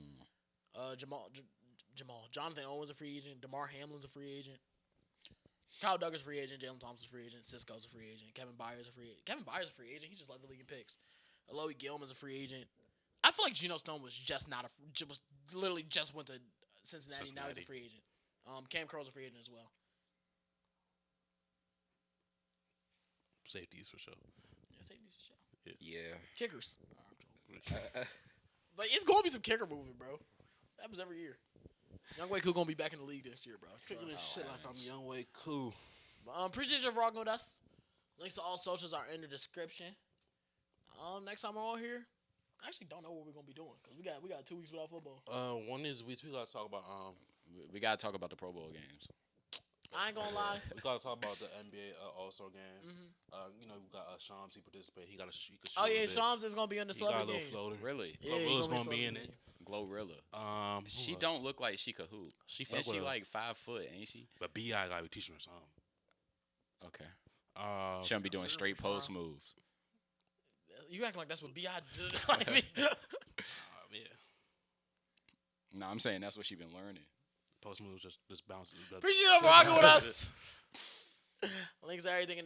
Jonathan Owens a free agent. DeMar Hamlin's a free agent. Kyle Duggar's a free agent. Jalen Thompson's a free agent. Cisco's a free agent. Kevin Byers a free agent. Kevin Byers a free agent. He just led the league in picks. Alohi Gilman's a free agent. I feel like Geno Stone was just not was literally just went to Cincinnati. Now he's a free agent. Cam Curl's a free agent as well. Safeties for sure. Yeah, safeties for sure. Yeah. Kickers. But it's going to be some kicker movement, bro. That happens every year. Younghoe Koo going to be back in the league this year, bro. Shit like I'm Younghoe Koo. Appreciate you for rocking with us. Links to all socials are in the description. Next time we're on here, I actually don't know what we're going to be doing because we got 2 weeks without football. One is we got to talk about We gotta talk about the Pro Bowl games. I ain't going to lie. we got to talk about the NBA All-Star game. Mm-hmm. You know, we got Shams. He participated. He got a shoot. Oh yeah, Shams is going to be in the He got a celebrity little game. floater. Really? Yeah, Glorilla's gonna gonna be in it. Glorilla. Who She else? don't look like she could hoop. She fuck and with she her. like 5 foot, ain't she? But B.I. gotta be teaching her something. Okay. She don't be doing Girl straight for post fire. moves. You acting like that's what B.I. did. Like me. Yeah. No, I'm saying that's what she been learning. Post moves just bounce. Appreciate you for rocking with us. Links to everything in the